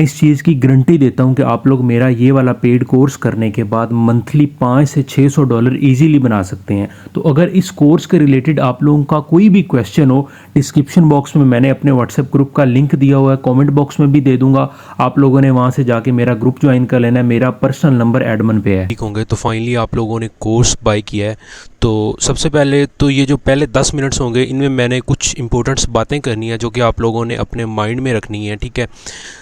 इस चीज़ की गारंटी देता हूँ कि आप लोग मेरा ये वाला पेड कोर्स करने के बाद मंथली $500 से $600 इजीली बना सकते हैं। तो अगर इस कोर्स के रिलेटेड आप लोगों का कोई भी क्वेश्चन हो, डिस्क्रिप्शन बॉक्स में मैंने अपने व्हाट्सएप ग्रुप का लिंक दिया हुआ है, कमेंट बॉक्स में भी दे दूंगा। आप लोगों ने वहाँ से जाके मेरा ग्रुप ज्वाइन कर लेना है। मेरा पर्सनल नंबर एडमिन पे है। ठीक होंगे। तो फाइनली आप लोगों ने कोर्स बाय किया है। तो सबसे पहले तो ये जो पहले 10 मिनट्स होंगे, इनमें मैंने कुछ इंपॉर्टेंट्स बातें करनी है जो कि आप लोगों ने अपने माइंड में रखनी है। ठीक है,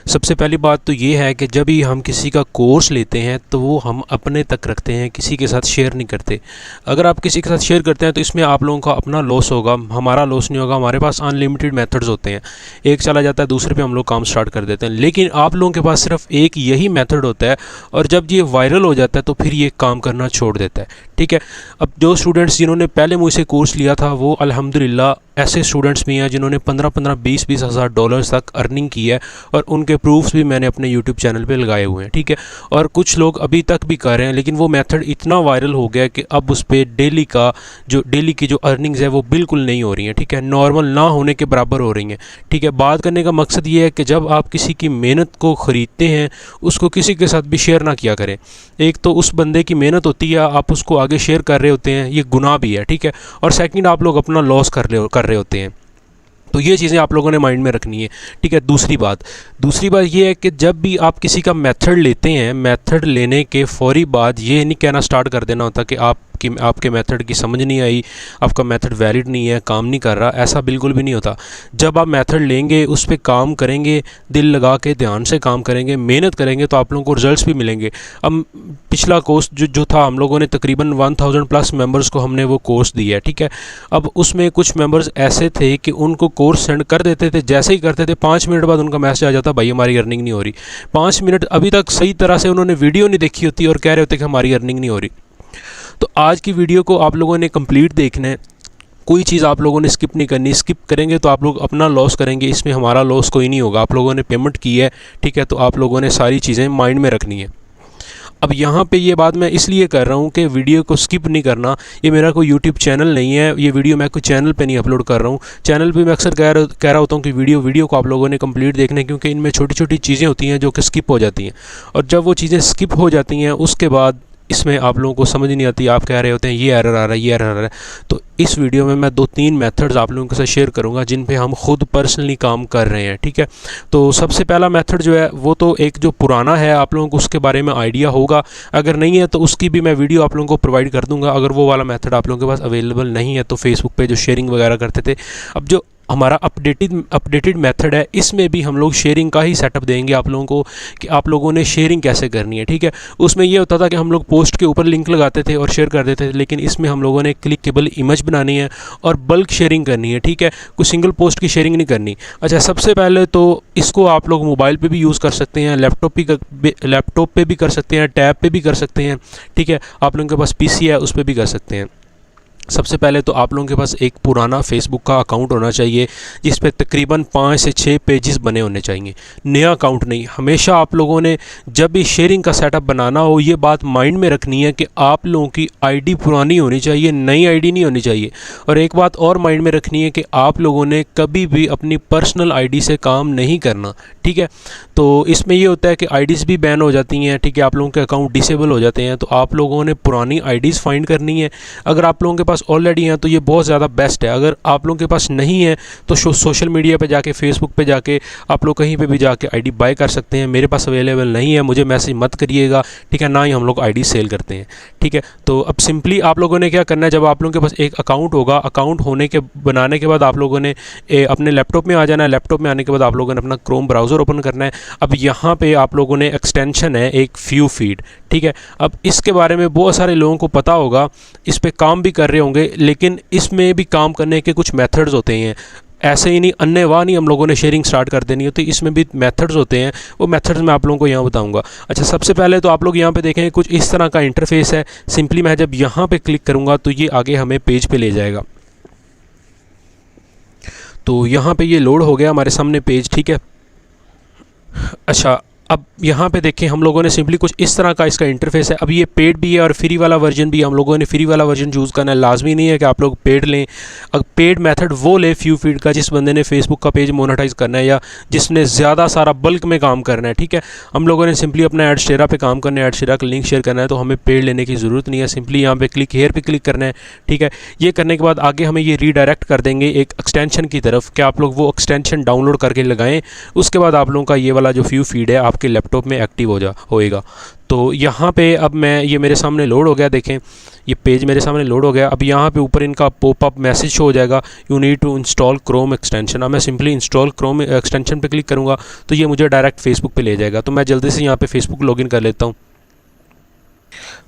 सबसे पहली बात तो ये है कि जब भी हम किसी का कोर्स लेते हैं तो वो हम अपने तक रखते हैं, किसी के साथ शेयर नहीं करते। अगर आप किसी के साथ शेयर करते हैं तो इसमें आप लोगों का अपना लॉस होगा, हमारा लॉस नहीं होगा। हमारे पास अनलिमिटेड मेथड्स होते हैं, एक चला जाता है दूसरे पे हम लोग काम स्टार्ट कर देते हैं। लेकिन आप लोगों के पास सिर्फ एक यही मेथड होता है, और जब ये वायरल हो जाता है तो फिर ये काम करना छोड़ देता है। ठीक है, अब जो स्टूडेंट्स जिन्होंने पहले मुझसे कोर्स लिया था वो अल्हम्दुलिल्लाह ऐसे स्टूडेंट्स भी हैं जिन्होंने 15-15, 20-20 हज़ार डॉलर्स तक अर्निंग की है, और उनके प्रूफ्स भी मैंने अपने यूट्यूब चैनल पे लगाए हुए हैं। ठीक है, और कुछ लोग अभी तक भी कर रहे हैं, लेकिन वो मेथड इतना वायरल हो गया कि अब उस पर डेली की जो अर्निंग्स है वो बिल्कुल नहीं हो रही हैं। ठीक है, नॉर्मल ना होने के बराबर हो रही हैं। ठीक है, बात करने का मकसद ये है कि जब आप किसी की मेहनत को ख़रीदते हैं उसको किसी के साथ भी शेयर ना किया करें। एक तो उस बंदे की मेहनत होती है, आप उसको आगे शेयर कर रहे होते हैं, ये गुनाह भी है। ठीक है, और सेकंड आप लोग अपना लॉस कर रहे होते हैं। तो ये चीज़ें आप लोगों ने माइंड में रखनी है। ठीक है, दूसरी बात ये है कि जब भी आप किसी का मेथड लेते हैं, मेथड लेने के फौरी बाद ये नहीं कहना स्टार्ट कर देना होता कि आपके मेथड की समझ नहीं आई, आपका मेथड वैलिड नहीं है, काम नहीं कर रहा। ऐसा बिल्कुल भी नहीं होता। जब आप मेथड लेंगे, उस पर काम करेंगे, दिल लगा के ध्यान से काम करेंगे, मेहनत करेंगे, तो आप लोगों को रिजल्ट्स भी मिलेंगे। अब पिछला कोर्स जो था, हम लोगों ने तकरीबन 1000+ मेंबर्स को हमने वो कोर्स दिया है। ठीक है, अब उसमें कुछ मेंबर्स ऐसे थे कि उनको कोर्स सेंड कर देते थे, जैसे ही करते थे 5 मिनट बाद उनका मैसेज आ जाता, भाई हमारी अर्निंग नहीं हो रही। 5 मिनट अभी तक सही तरह से उन्होंने वीडियो नहीं देखी होती और कह रहे होते कि हमारी अर्निंग नहीं हो रही। तो आज की वीडियो को आप लोगों ने कंप्लीट देखना है, कोई चीज़ आप लोगों ने स्किप नहीं करनी। स्किप करेंगे तो आप लोग अपना लॉस करेंगे, इसमें हमारा लॉस कोई नहीं होगा। आप लोगों ने पेमेंट की है, ठीक है, तो आप लोगों ने सारी चीज़ें माइंड में रखनी है। अब यहाँ पे ये बात मैं इसलिए कर रहा हूँ कि वीडियो को स्किप नहीं करना। ये मेरा कोई यूट्यूब चैनल नहीं है, ये वीडियो मैं कोई चैनल पे नहीं अपलोड कर रहा हूँ। चैनल पे मैं अक्सर कह रहा होता हूँ कि वीडियो को आप लोगों ने कंप्लीट देखना है, क्योंकि इनमें छोटी छोटी चीज़ें होती हैं जो कि स्किप हो जाती हैं, और जब वो चीज़ें स्किप हो जाती हैं उसके बाद इसमें आप लोगों को समझ नहीं आती। आप कह रहे होते हैं ये एरर आ रहा है, ये एरर आ रहा है। तो इस वीडियो में मैं 2-3 मेथड्स आप लोगों के साथ शेयर करूंगा जिन पे हम खुद पर्सनली काम कर रहे हैं। ठीक है, तो सबसे पहला मेथड जो है वो तो एक जो पुराना है, आप लोगों को उसके बारे में आइडिया होगा। अगर नहीं है तो उसकी भी मैं वीडियो आप लोगों को प्रोवाइड कर दूंगा। अगर वो वाला मेथड आप लोगों के पास अवेलेबल नहीं है तो फेसबुक पे जो शेयरिंग वगैरह करते थे, अब जो हमारा अपडेटेड मेथड है, इसमें भी हम लोग शेयरिंग का ही सेटअप देंगे आप लोगों को कि आप लोगों ने शेयरिंग कैसे करनी है। ठीक है, उसमें ये होता था कि हम लोग पोस्ट के ऊपर लिंक लगाते थे और शेयर कर देते थे, लेकिन इसमें हम लोगों ने क्लिकेबल इमेज बनानी है और बल्क शेयरिंग करनी है। ठीक है, कुछ सिंगल पोस्ट की शेयरिंग नहीं करनी। अच्छा, सबसे पहले तो इसको आप लोग मोबाइल पर भी यूज़ कर सकते हैं, लैपटॉप पर भी कर सकते हैं, टैब पर भी कर सकते हैं। ठीक है, आप लोगों के पास PC है उस पर भी कर सकते हैं। सबसे पहले तो आप लोगों के पास एक पुराना फेसबुक का अकाउंट होना चाहिए जिस पे तकरीबन 5 से 6 पेजेस बने होने चाहिए। नया अकाउंट नहीं। हमेशा आप लोगों ने जब भी शेयरिंग का सेटअप बनाना हो, ये बात माइंड में रखनी है कि आप लोगों की आईडी पुरानी होनी चाहिए, नई आईडी नहीं होनी चाहिए। और एक बात और माइंड में रखनी है कि आप लोगों ने कभी भी अपनी पर्सनल आईडी से काम नहीं करना। ठीक है, तो इसमें ये होता है कि आईडीज़ भी बैन हो जाती हैं। ठीक है, आप लोगों के अकाउंट डिसेबल हो जाते हैं, तो आप लोगों ने पुरानी आईडीज़ फाइंड करनी है। अगर आप लोगों के पास ऑलरेडी हैं तो ये बहुत ज़्यादा बेस्ट है। अगर आप लोगों के पास नहीं है तो सोशल मीडिया पे जाके, फेसबुक पे जाके आप लोग कहीं पे भी जाके आईडी बाय कर सकते हैं। मेरे पास अवेलेबल नहीं है, मुझे मैसेज मत करिएगा। ठीक है, ना ही हम लोग आईडी सेल करते हैं। ठीक है, तो अब सिंपली आप लोगों ने क्या करना है, जब आप लोगों के पास एक अकाउंट होगा, अकाउंट बनाने के बाद आप लोगों ने अपने लैपटॉप में आ जाना है। लैपटॉप में आने के बाद आप लोगों ने अपना क्रोम ब्राउज़र ओपन करना है। अब यहाँ पे आप लोगों ने एक्सटेंशन है एक व्यू फीड। ठीक है, अब इसके बारे में बहुत सारे लोगों को पता होगा, इस पे काम भी कर रहे होंगे, लेकिन इसमें भी काम करने के कुछ मेथड्स होते हैं। ऐसे ही नहीं, अन्यवाह नहीं हम लोगों ने शेयरिंग स्टार्ट कर देनी होती, इसमें भी मेथड्स होते हैं। वो मेथड्स मैं आप लोगों को यहाँ बताऊंगा। अच्छा, सबसे पहले तो आप लोग यहाँ पे देखें, कुछ इस तरह का इंटरफेस है। सिंपली मैं जब यहाँ पे क्लिक करूँगा तो ये आगे हमें पेज पे ले जाएगा। तो यहाँ पे ये लोड हो गया हमारे सामने पेज। ठीक है, अच्छा, अब यहाँ पे देखें हम लोगों ने सिंपली कुछ इस तरह का इसका इंटरफेस है। अब ये पेड भी है और फ्री वाला वर्जन भी है। हम लोगों ने फ्री वाला वर्जन चूज़ करना है, लाजमी नहीं है कि आप लोग पेड लें। अब पेड मेथड वो ले फ्यू फीड का जिस बंदे ने फेसबुक का पेज मोनेटाइज करना है या जिसने ज़्यादा सारा बल्क में काम करना है, ठीक है। हम लोगों ने सिंपली अपना एडशेरा पे काम करना है, एडशेरा का लिंक शेयर करना है, तो हमें पेड लेने की ज़रूरत नहीं है। सिंपली यहाँ पे क्लिक हेयर पे क्लिक करना है, ठीक है। ये करने के बाद आगे हमें ये रीडायरेक्ट कर देंगे एक एक्सटेंशन की तरफ कि आप लोग वो एक्सटेंशन डाउनलोड करके लगाएं। उसके बाद आप लोगों का ये वाला जो फ्यू फीड है आपके लैपटॉप में एक्टिव होएगा। तो यहाँ पे अब मैं ये मेरे सामने लोड हो गया, देखें ये पेज मेरे सामने लोड हो गया। अब यहाँ पे ऊपर इनका पॉपअप मैसेज शो हो जाएगा, you need to install Chrome extension. अब मैं सिंपली इंस्टॉल क्रोम एक्सटेंशन पे क्लिक करूँगा तो ये मुझे डायरेक्ट फेसबुक पे ले जाएगा। तो मैं जल्दी से यहाँ पे फेसबुक लॉगिन कर लेता हूँ।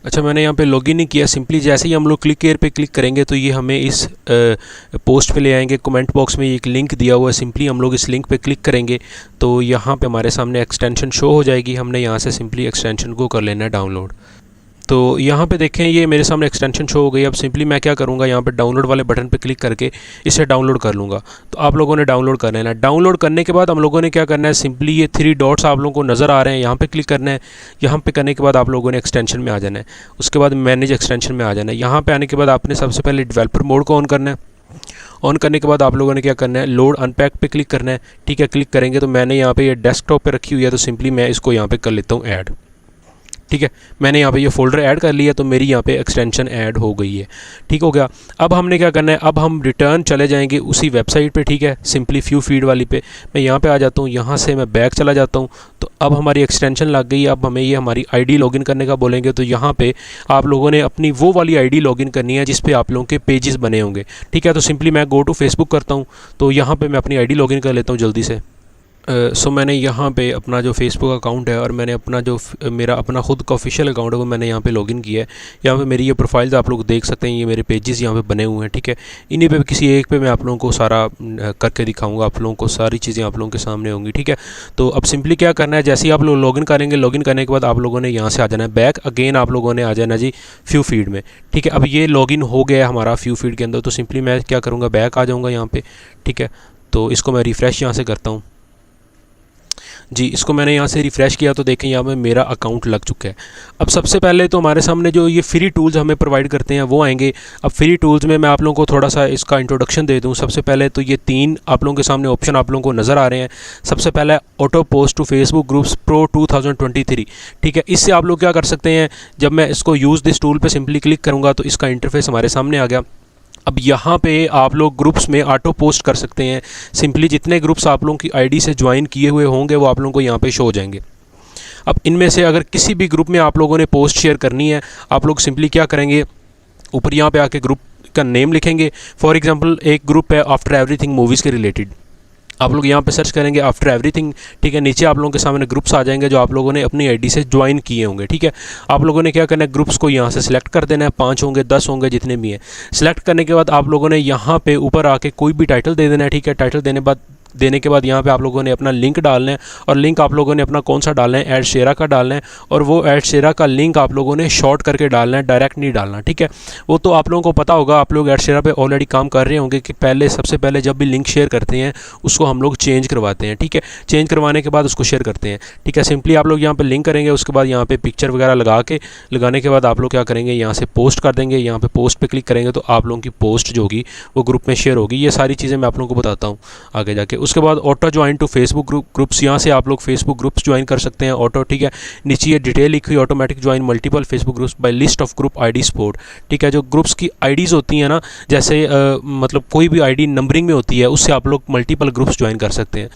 अच्छा, मैंने यहाँ पे लॉगिन नहीं किया। सिंपली जैसे ही हम लोग क्लिक हेयर पे क्लिक करेंगे तो ये हमें इस पोस्ट पे ले आएंगे। कमेंट बॉक्स में एक लिंक दिया हुआ है, सिंपली हम लोग इस लिंक पे क्लिक करेंगे तो यहाँ पे हमारे सामने एक्सटेंशन शो हो जाएगी। हमने यहाँ से सिंपली एक्सटेंशन को कर लेना है डाउनलोड। तो यहाँ पे देखें ये मेरे सामने एक्सटेंशन शो हो गई। अब सिंपली मैं क्या करूँगा, यहाँ पे डाउनलोड वाले बटन पे क्लिक करके इसे डाउनलोड कर लूँगा। तो आप लोगों ने डाउनलोड कर लेना है। डाउनलोड करने के बाद हम लोगों ने क्या करना है, सिंपली ये 3 डॉट्स आप लोगों को नज़र आ रहे हैं, यहाँ पे क्लिक करना है। यहाँ पे करने के बाद आप लोगों ने एक्सटेंशन में आ जाना है। उसके बाद मैनेज एक्सटेंशन में आ जाना है। यहाँ पर आने के बाद आपने सबसे पहले डेवलपर मोड को ऑन करना है। ऑन करने के बाद आप लोगों ने क्या करना है, लोड अनपैक पे क्लिक करना है, ठीक है। क्लिक करेंगे तो मैंने यहाँ पे ये डेस्कटॉप पे रखी हुई है, तो सिंपली मैं इसको यहाँ पे कर लेता हूँ ऐड, ठीक है। मैंने यहाँ पे ये फ़ोल्डर ऐड कर लिया तो मेरी यहाँ पे एक्सटेंशन ऐड हो गई है, ठीक हो गया। अब हमने क्या करना है, अब हम रिटर्न चले जाएंगे उसी वेबसाइट पे, ठीक है, सिंपली फ्यू फीड वाली पे। मैं यहाँ पे आ जाता हूँ, यहाँ से मैं बैक चला जाता हूँ। तो अब हमारी एक्सटेंशन लग गई। अब हमें ये हमारी आईडी लॉगिन करने का बोलेंगे, तो यहाँ पे आप लोगों ने अपनी वो वाली आईडी लॉगिन करनी है जिस पे आप लोगों के पेजेस बने होंगे, ठीक है। तो सिंपली मैं गो टू फेसबुक करता हूँ, तो यहाँ पर मैं अपनी आईडी लॉगिन कर लेता हूँ जल्दी से। सो मैंने यहाँ पे अपना जो फेसबुक अकाउंट है और मैंने अपना जो मेरा अपना ख़ुद का ऑफिशियल अकाउंट है वो मैंने यहाँ पे लॉगिन किया है। यहाँ पे मेरी ये प्रोफाइल्स आप लोग देख सकते हैं, ये मेरे पेजेस यहाँ पे बने हुए हैं, ठीक है। इन्हीं पे किसी एक पे मैं आप लोगों को सारा करके दिखाऊंगा, आप लोगों को सारी चीज़ें आप लोगों के सामने होंगी, ठीक है। तो अब सिंपली क्या करना है, जैसे ही आप लोग लॉगिन करेंगे, लॉगिन करने के बाद आप लोगों ने यहाँ से आ जाना है बैक, अगेन आप लोगों ने आ जाना जी फ्यू फीड में, ठीक है। अब ये लॉगिन हो गया है हमारा फ्यू फीड के अंदर। तो सिंपली मैं क्या करूँगा, बैक आ जाऊँगा यहाँ पर, ठीक है। तो इसको मैं रिफ़्रेश यहाँ से करता हूँ जी। इसको मैंने यहाँ से रिफ़्रेश किया तो देखें यहाँ पे मेरा अकाउंट लग चुका है। अब सबसे पहले तो हमारे सामने जो ये फ्री टूल्स हमें प्रोवाइड करते हैं वो आएंगे। अब फ्री टूल्स में मैं आप लोगों को थोड़ा सा इसका इंट्रोडक्शन दे दूँ। सबसे पहले तो ये 3 आप लोगों के सामने ऑप्शन आप लोगों को नज़र आ रहे हैं। सबसे पहला auto post to Facebook groups pro 2023, ठीक है। इससे आप लोग क्या कर सकते हैं, जब मैं इसको यूज़ दिस टूल पर सिंपली क्लिक करूँगा तो इसका इंटरफेस हमारे सामने आ गया। अब यहाँ पे आप लोग ग्रुप्स में ऑटो पोस्ट कर सकते हैं। सिंपली जितने ग्रुप्स आप लोगों की आईडी से ज्वाइन किए हुए होंगे वो आप लोगों को यहाँ पे शो हो जाएंगे। अब इनमें से अगर किसी भी ग्रुप में आप लोगों ने पोस्ट शेयर करनी है, आप लोग सिंपली क्या करेंगे, ऊपर यहाँ पे आके ग्रुप का नेम लिखेंगे। फॉर एग्जांपल एक ग्रुप है आफ्टर एवरीथिंग मूवीज़ के रिलेटेड, आप लोग यहाँ पे सर्च करेंगे आफ्टर एवरीथिंग, ठीक है। नीचे आप लोगों के सामने ग्रुप्स आ जाएंगे जो आप लोगों ने अपनी आईडी से ज्वाइन किए होंगे, ठीक है। आप लोगों ने क्या करना है, ग्रुप्स को यहाँ से सिलेक्ट कर देना है, 5 होंगे 10 होंगे जितने भी हैं। सिलेक्ट करने के बाद आप लोगों ने यहाँ पे ऊपर आके कोई भी टाइटल दे देना है, ठीक है। टाइटल देने के बाद यहाँ पे आप लोगों ने अपना लिंक डालना है और लिंक आप लोगों ने अपना कौन सा डालना है, एडशेरा का डालना है। और वो एडशेरा का लिंक आप लोगों ने शॉर्ट करके डालना है, डायरेक्ट नहीं डालना, ठीक है। वो तो आप लोगों को पता होगा, आप लोग एडशेरा पे ऑलरेडी काम कर रहे होंगे कि सबसे पहले जब भी लिंक शेयर करते हैं उसको हम लोग चेंज करवाते हैं, ठीक है। चेंज करवाने के बाद उसको शेयर करते हैं, ठीक है। सिंपली आप लोग यहाँ पर लिंक करेंगे, उसके बाद यहाँ पर पिक्चर वगैरह लगाने के बाद आप लोग क्या करेंगे, यहाँ से पोस्ट कर देंगे। यहाँ पर पोस्ट पर क्लिक करेंगे तो आप लोगों की पोस्ट जो होगी वो ग्रुप में शेयर होगी। ये सारी चीज़ें मैं आप लोगों को बताता हूँ आगे जाके। उसके बाद auto join to Facebook groups, यहाँ से आप लोग फेसबुक ग्रुप्स ज्वाइन कर सकते हैं ऑटो, ठीक है। नीचे ये डिटेल लिखी हुई, automatic join multiple Facebook groups bye list of group ID support, ठीक है। जो ग्रुप्स की आईडीज़ होती हैं ना, जैसे मतलब कोई भी आईडी नंबरिंग में होती है, उससे आप लोग मल्टीपल ग्रुप्स ज्वाइन कर सकते हैं।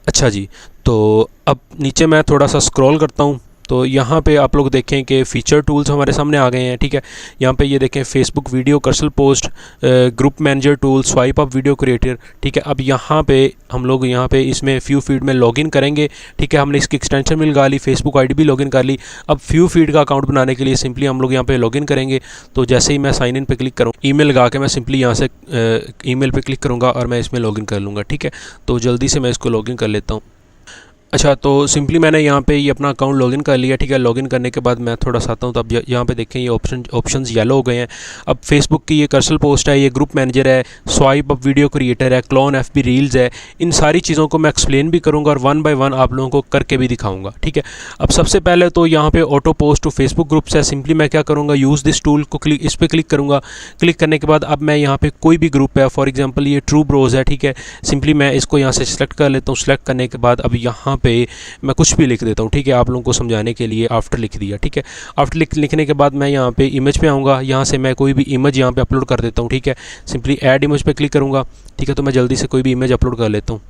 अच्छा जी, तो अब नीचे मैं थोड़ा सा स्क्रॉल करता हूँ तो यहाँ पे आप लोग देखें कि फ़ीचर टूल्स हमारे सामने आ गए हैं, ठीक है। यहाँ पे ये देखें Facebook video cursor post, group manager tool, swipe up video creator, ठीक है। अब यहाँ पे हम लोग यहाँ पे इसमें फ्यू फीड में लॉगिन करेंगे, ठीक है। हमने इसकी एक्सटेंशन भी लगा ली, फेसबुक आईडी भी लॉगिन कर ली। अब फ्यू फीड का अकाउंट बनाने के लिए सिंपली हम लोग यहाँ पे लॉगिन करेंगे। तो जैसे ही मैं साइन इन पे क्लिक करूँ, ईमेल लगा के मैं सिंपली यहाँ से ईमेल पे क्लिक करूँगा और मैं इसमें लॉगिन कर लूँगा, ठीक है। तो जल्दी से मैं इसको लॉगिन कर लेता हूँ। अच्छा, तो सिंपली मैंने यहाँ पे ये अपना अकाउंट लॉगिन कर लिया, ठीक है। लॉगिन करने के बाद मैं थोड़ा सा आता हूँ, तो अब यहाँ पे देखें ये ऑप्शंस येलो हो गए हैं। अब फेसबुक की ये कर्सर पोस्ट है, ये ग्रुप मैनेजर है, स्वाइप अप वीडियो क्रिएटर है, क्लोन एफबी रील्स है, इन सारी चीज़ों को मैं एक्सप्लेन भी करूँगा और वन बाय वन आप लोगों को करके भी दिखाऊँगा, ठीक है। अब सबसे पहले तो यहाँ पर auto post to Facebook groups है। सिंपली मैं क्या करूँगा, यूज़ दिस टूल को इस पर क्लिक करूँगा। क्लिक करने के बाद अब मैं यहाँ पर कोई भी ग्रुप है, फॉर एग्जाम्पल ये ट्रू ब्रोज है, ठीक है। सिंपली मैं इसको यहाँ से सिलेक्ट कर लेता हूँ। सिलेक्ट करने के बाद अब यहाँ पे मैं कुछ भी लिख देता हूँ, ठीक है। आप लोगों को समझाने के लिए आफ्टर लिख दिया, ठीक है। आफ्टर लिखने के बाद मैं यहाँ पे इमेज पे आऊँगा। यहाँ से मैं कोई भी इमेज यहाँ पे अपलोड कर देता हूँ, ठीक है। सिंपली ऐड इमेज पे क्लिक करूँगा, ठीक है। तो मैं जल्दी से कोई भी इमेज अपलोड कर लेता हूँ।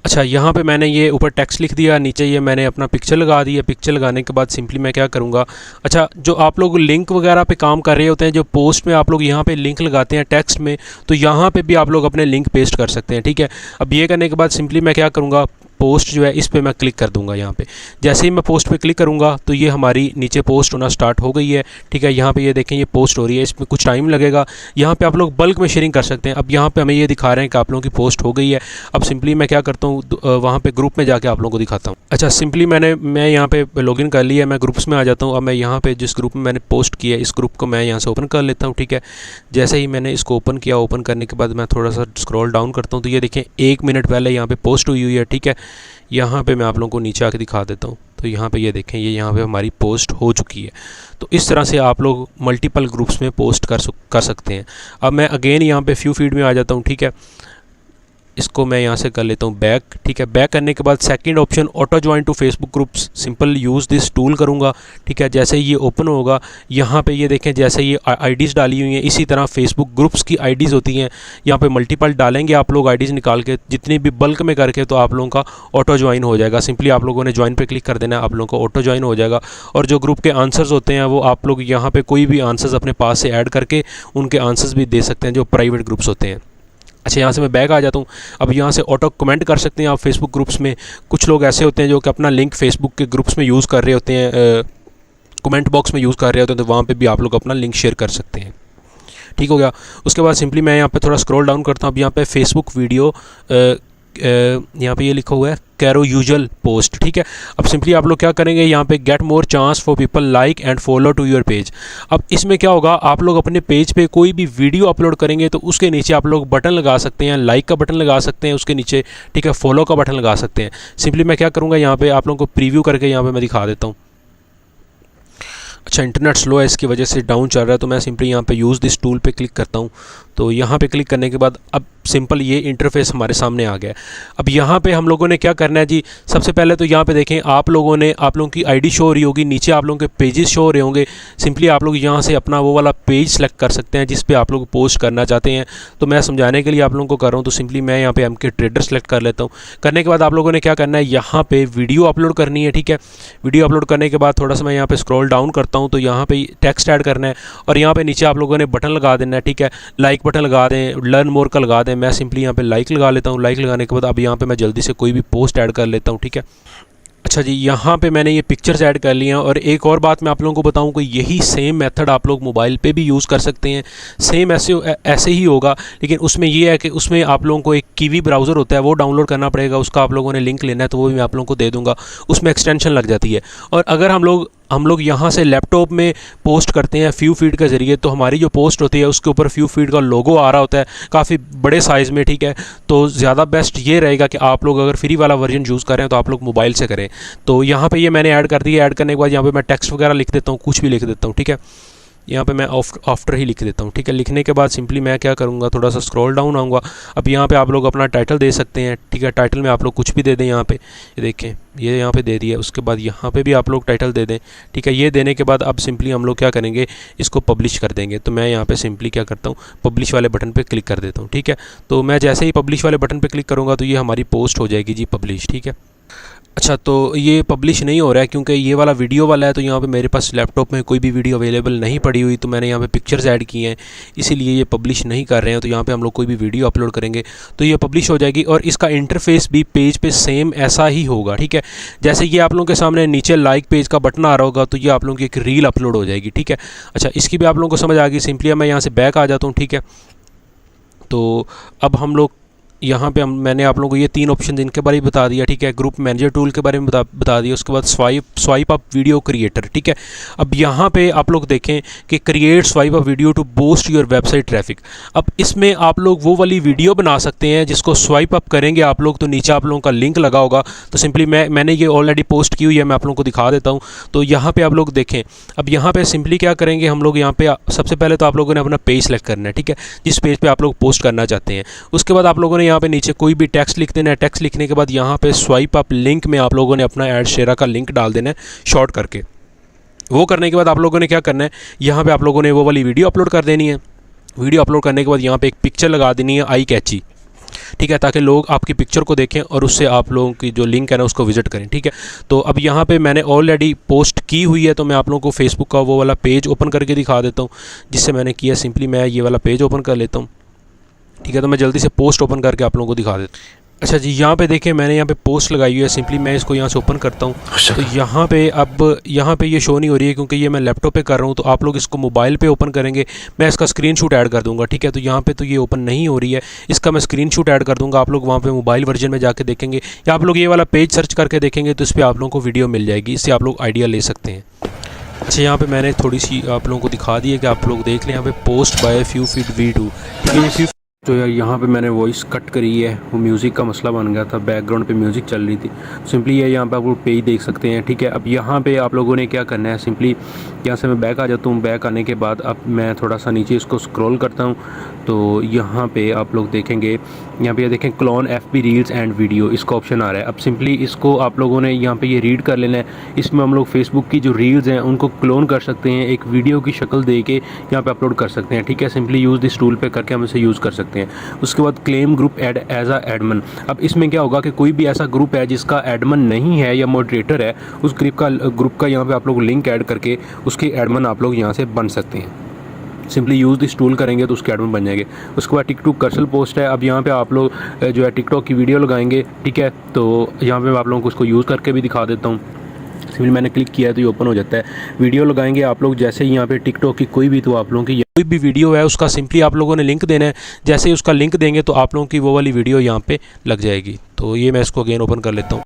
अच्छा, यहाँ पे मैंने ये ऊपर टेक्स्ट लिख दिया, नीचे ये मैंने अपना पिक्चर लगा दिया। पिक्चर लगाने के बाद सिंपली मैं क्या करूँगा, अच्छा जो आप लोग लिंक वगैरह पे काम कर रहे होते हैं, जो पोस्ट में आप लोग यहाँ पे लिंक लगाते हैं टेक्स्ट में, तो यहाँ पे भी आप लोग अपने लिंक पेस्ट कर सकते हैं, ठीक है। अब ये करने के बाद सिंपली मैं क्या करूँगा, पोस्ट जो है इस पे मैं क्लिक कर दूंगा। यहाँ पे जैसे ही मैं पोस्ट पे क्लिक करूँगा तो ये हमारी नीचे पोस्ट होना स्टार्ट हो गई है, ठीक है। यहाँ पे ये देखें ये पोस्ट हो रही है, इसमें कुछ टाइम लगेगा। यहाँ पे आप लोग बल्क में शेयरिंग कर सकते हैं। अब यहाँ पे हमें ये दिखा रहे हैं कि आप लोगों की पोस्ट हो गई है। अब सिंपली मैं क्या करता हूँ, वहाँ पे ग्रुप में जाके आप लोगों को दिखाता हूँ। अच्छा, सिंपली मैं यहाँ पे लॉगिन कर लिया, मैं ग्रुप्स में आ जाता हूँ। अब मैं यहाँ पे जिस ग्रुप में मैंने पोस्ट किया, इस ग्रुप को मैं यहाँ से ओपन कर लेता हूँ, ठीक है। जैसे ही मैंने इसको ओपन किया, ओपन करने के बाद मैं थोड़ा सा स्क्रॉल डाउन करता हूँ, तो ये देखें 1 मिनट पहले यहाँ पे पोस्ट हुई है, ठीक है। यहाँ पे मैं आप लोगों को नीचे आके दिखा देता हूँ। तो यहाँ पे ये देखें, ये यहाँ पे हमारी पोस्ट हो चुकी है। तो इस तरह से आप लोग मल्टीपल ग्रुप्स में पोस्ट कर सकते हैं। अब मैं अगेन यहाँ पे व्यू फीड में आ जाता हूँ, ठीक है। इसको मैं यहाँ से कर लेता हूँ बैक, ठीक है। बैक करने के बाद second option auto join to Facebook groups, simple use this tool करूँगा, ठीक है। जैसे ही ये ओपन होगा, यहाँ पे ये देखें जैसे ये आईडीज़ डाली हुई हैं, इसी तरह फेसबुक ग्रुप्स की आईडीज़ होती हैं। यहाँ पे मल्टीपल डालेंगे आप लोग आईडीज़ निकाल के, जितनी भी बल्क में करके, तो आप लोगों का ऑटो ज्वाइन हो जाएगा। सिंपली आप लोगों ने ज्वाइन पे क्लिक कर देना, आप लोगों को ऑटो ज्वाइन हो जाएगा। और जो ग्रुप के आंसर्स होते हैं वो आप लोग यहाँ पर कोई भी आंसर्स अपने पास से ऐड करके उनके आंसर्स भी दे सकते हैं, जो प्राइवेट ग्रुप्स होते हैं। अच्छा, यहाँ से मैं बैक आ जाता हूँ। अब यहाँ से ऑटो कमेंट कर सकते हैं आप फेसबुक ग्रुप्स में। कुछ लोग ऐसे होते हैं जो कि अपना लिंक फेसबुक के ग्रुप्स में यूज़ कर रहे होते हैं, कमेंट बॉक्स में यूज़ कर रहे होते हैं, तो वहाँ पे भी आप लोग अपना लिंक शेयर कर सकते हैं, ठीक हो गया। उसके बाद सिंपली मैं यहाँ पे थोड़ा स्क्रॉल डाउन करता हूँ। अब यहाँ पे फेसबुक वीडियो यहाँ पे ये लिखा हुआ है कैरो यूजुअल पोस्ट, ठीक है। अब सिंपली आप लोग क्या करेंगे, यहाँ पे get more chance for people like and follow to your page. अब इसमें क्या होगा, आप लोग अपने पेज पे कोई भी वीडियो अपलोड करेंगे तो उसके नीचे आप लोग बटन लगा सकते हैं, लाइक का बटन लगा सकते हैं उसके नीचे, ठीक है। फॉलो का बटन लगा सकते हैं। सिंपली मैं क्या करूँगा, यहाँ पे आप लोगों को प्रीव्यू करके यहाँ पे मैं दिखा देता हूँ। अच्छा, इंटरनेट स्लो है, इसकी वजह से डाउन चल रहा है, तो मैं सिंपली यहाँ पे यूज़ दिस टूल पे क्लिक करता हूँ। तो यहाँ पे क्लिक करने के बाद अब सिंपल ये इंटरफेस हमारे सामने आ गया है। अब यहाँ पे हम लोगों ने क्या करना है जी, सबसे पहले तो यहाँ पे देखें आप लोगों की आईडी शो हो रही होगी, नीचे आप लोगों के पेजेस शो हो रहे होंगे। सिंपली आप लोग यहाँ से अपना वो वाला पेज सेलेक्ट कर सकते हैं जिस पे आप लोग पोस्ट करना चाहते हैं। तो मैं समझाने के लिए आप लोगों को कर रहा हूँ, तो सिंपली मैं यहाँ पे MK ट्रेडर सेलेक्ट कर लेता हूँ। करने के बाद आप लोगों ने क्या करना है, यहाँ पे वीडियो अपलोड करनी है, ठीक है। वीडियो अपलोड करने के बाद थोड़ा सा मैं यहाँ पे स्क्रॉल डाउन करता हूँ, तो यहाँ पे टेक्स्ट ऐड करना है और यहाँ पे नीचे आप लोगों ने बटन लगा देना है, ठीक है। लाइक बटन लगा दें, लर्न मोर का लगा दें। मैं सिंपली यहाँ पे लाइक लगा लेता हूँ। लाइक लगाने के बाद अब यहाँ पे मैं जल्दी से कोई भी पोस्ट ऐड कर लेता हूँ, ठीक है। अच्छा जी, यहाँ पे मैंने ये पिक्चर्स ऐड कर लिए हैं। और एक और बात मैं आप लोगों को बताऊँ कि यही सेम मेथड आप लोग मोबाइल पे भी यूज़ कर सकते हैं। सेम ऐसे ही होगा, लेकिन उसमें ये है कि उसमें आप लोगों को एक कीवी ब्राउज़र होता है, वो डाउनलोड करना पड़ेगा। उसका आप लोगों ने लिंक लेना है, तो वो भी मैं आप लोगों को दे दूँगा। उसमें एक्सटेंशन लग जाती है। और अगर हम लोग यहाँ से लैपटॉप में पोस्ट करते हैं व्यू फीड के ज़रिए, तो हमारी जो पोस्ट होती है उसके ऊपर व्यू फीड का लोगो आ रहा होता है काफ़ी बड़े साइज़ में, ठीक है। तो ज़्यादा बेस्ट ये रहेगा कि आप लोग अगर फ्री वाला वर्जन यूज़ करें तो आप लोग मोबाइल से करें। तो यहाँ पे ये मैंने ऐड कर दिया। ऐड करने के बाद यहाँ पे मैं टेक्स्ट वगैरह लिख देता हूँ, कुछ भी लिख देता हूँ, ठीक है। यहाँ पे मैं आफ्टर ही लिख देता हूँ, ठीक है। लिखने के बाद सिंपली मैं क्या करूँगा, थोड़ा सा स्क्रॉल डाउन आऊँगा। अब यहाँ पे आप लोग अपना टाइटल दे सकते हैं, ठीक है। टाइटल में आप लोग कुछ भी दे दें। यहाँ पे ये देखें, ये यहाँ पे दे दिया। उसके बाद यहाँ पे भी आप लोग टाइटल दे दें, ठीक है। ये देने के बाद अब सिंपली हम लोग क्या करेंगे, इसको पब्लिश कर देंगे। तो मैं यहाँ पे सिंपली क्या करता हूँ, पब्लिश वाले बटन पे क्लिक कर देता हूँ, ठीक है। तो मैं जैसे ही पब्लिश वाले बटन पे क्लिक करूँगा तो ये हमारी पोस्ट हो जाएगी जी पब्लिश, ठीक है। अच्छा, तो ये पब्लिश नहीं हो रहा है क्योंकि ये वाला वीडियो वाला है, तो यहाँ पे मेरे पास लैपटॉप में कोई भी वीडियो अवेलेबल नहीं पड़ी हुई, तो मैंने यहाँ पे पिक्चर्स ऐड की हैं, इसीलिए ये पब्लिश नहीं कर रहे हैं। तो यहाँ पे हम लोग कोई भी वीडियो अपलोड करेंगे तो ये पब्लिश हो जाएगी। और इसका इंटरफेस भी पेज पे सेम ऐसा ही होगा, ठीक है। जैसे ये आप लोगों के सामने नीचे लाइक पेज का बटन आ रहा होगा, तो ये आप लोगों की एक रील अपलोड हो जाएगी, ठीक है। अच्छा, इसकी भी आप लोगों को समझ आ गई। सिंपली मैं यहाँ से बैक आ जाता हूँ, ठीक है। तो अब हम लोग यहाँ पे मैंने आप लोगों को ये 3 ऑप्शन इनके बारे में बता दिया, ठीक है। ग्रुप मैनेजर टूल के बारे में बता दिया। उसके बाद स्वाइप अप वीडियो क्रिएटर, ठीक है। अब यहाँ पे आप लोग देखें कि create swipe up video to boost your website traffic. अब इसमें आप लोग वो वाली वीडियो बना सकते हैं जिसको स्वाइप अप करेंगे आप लोग तो नीचे आप लोगों का लिंक लगा होगा। तो सिंपली मैंने ये ऑलरेडी पोस्ट की हुई है, मैं आप लोगों को दिखा देता हूँ। तो यहाँ पर आप लोग देखें, अब यहाँ पर सिंपली क्या करेंगे हम लोग, यहाँ पे सबसे पहले तो आप लोगों ने अपना पेज सेलेक्ट करना है, ठीक है, जिस पेज पे आप लोग पोस्ट करना चाहते हैं। उसके बाद आप लोगों ने यहाँ पे नीचे कोई भी टेक्स्ट लिख देना है। टेक्स्ट लिखने के बाद यहाँ पे स्वाइप अप लिंक में आप लोगों ने अपना ऐड शेरा का लिंक डाल देना है शॉर्ट करके। वो करने के बाद आप लोगों ने क्या करना है, यहाँ पे आप लोगों ने वो वाली वीडियो अपलोड कर देनी है। वीडियो अपलोड करने के बाद यहाँ पे एक पिक्चर लगा देनी है आई कैची, ठीक है, ताकि लोग आपकी पिक्चर को देखें और उससे आप लोगों की जो लिंक है ना उसको विजिट करें, ठीक है। तो अब यहाँ पे मैंने ऑलरेडी पोस्ट की हुई है, तो मैं आप लोगों को फेसबुक का वो वाला पेज ओपन करके दिखा देता हूँ जिससे मैंने किया। सिंपली मैं ये वाला पेज ओपन कर लेता हूँ, ठीक है। तो मैं जल्दी से पोस्ट ओपन करके आप लोगों को दिखा देता हूँ। अच्छा जी, यहाँ पे देखें मैंने यहाँ पे पोस्ट लगाई हुई है। सिंपली मैं इसको यहाँ से ओपन करता हूँ तो यहाँ पे अब यहाँ पे ये शो नहीं हो रही है क्योंकि ये मैं लैपटॉप पे कर रहा हूँ। तो आप लोग इसको मोबाइल पे ओपन करेंगे, मैं इसका स्क्रीनशॉट ऐड कर दूँगा, ठीक है। तो यहाँ पे तो ये ओपन नहीं हो रही है, इसका मैं स्क्रीनशॉट ऐड कर दूँगा। आप लोग वहाँ पे मोबाइल वर्जन में जाके देखेंगे या आप लोग ये वाला पेज सर्च करके देखेंगे तो इस पर आप लोगों को वीडियो मिल जाएगी, इससे आप लोग आइडिया ले सकते हैं। अच्छा, यहाँ पे मैंने थोड़ी सी आप लोगों को दिखा दी है कि आप लोग देख लें। यहाँ पे post bye few feed V2, ठीक है। ये तो यार यहाँ पे मैंने वॉइस कट करी है, वो म्यूज़िक का मसला बन गया था, बैकग्राउंड पे म्यूज़िक चल रही थी। सिंपली ये यहाँ पे आप लोग पेज देख सकते हैं, ठीक है। अब यहाँ पे आप लोगों ने क्या करना है, सिंपली यहाँ से मैं बैक आ जाता हूँ। बैक आने के बाद अब मैं थोड़ा सा नीचे इसको स्क्रॉल करता हूँ तो यहाँ पे आप लोग देखेंगे, यहाँ पे ये देखें clone FB reels and video, इसका ऑप्शन आ रहा है। अब सिंपली इसको आप लोगों ने यहाँ पे ये रीड कर लेना है। इसमें हम लोग फेसबुक की जो रील्स हैं उनको क्लोन कर सकते हैं, एक वीडियो की शक्ल दे के यहाँ पे अपलोड कर सकते हैं, ठीक है। सिंपली यूज़ दिस टूल पे करके हम इसे यूज़ कर सकते हैं। उसके बाद claim group add as a admin. अब इसमें क्या होगा कि कोई भी ऐसा ग्रुप है जिसका एडमिन नहीं है या मॉडरेटर है, उस ग्रुप का यहाँ पे आप लोग लिंक ऐड करके उसके एडमिन आप लोग यहाँ से बन सकते हैं। सिंपली यूज़ दिस टूल करेंगे तो उसके एडमिन बन जाएंगे। उसके बाद टिकटॉक कर्सल पोस्ट है। अब यहाँ पे आप लोग जो है टिकटॉक की वीडियो लगाएंगे, ठीक है। तो यहाँ पे मैं आप लोगों को उसको यूज़ करके भी दिखा देता हूँ। सिंपली मैंने क्लिक किया है तो ये ओपन हो जाता है। वीडियो लगाएंगे आप लोग, जैसे ही यहाँ पे टिकटॉक की कोई भी, तो आप लोगों की कोई भी वीडियो है उसका सिंपली आप लोगों ने लिंक देना है। जैसे ही उसका लिंक देंगे तो आप लोगों की वो वाली वीडियो यहाँ पे लग जाएगी। तो ये मैं इसको अगेन ओपन कर लेता हूँ।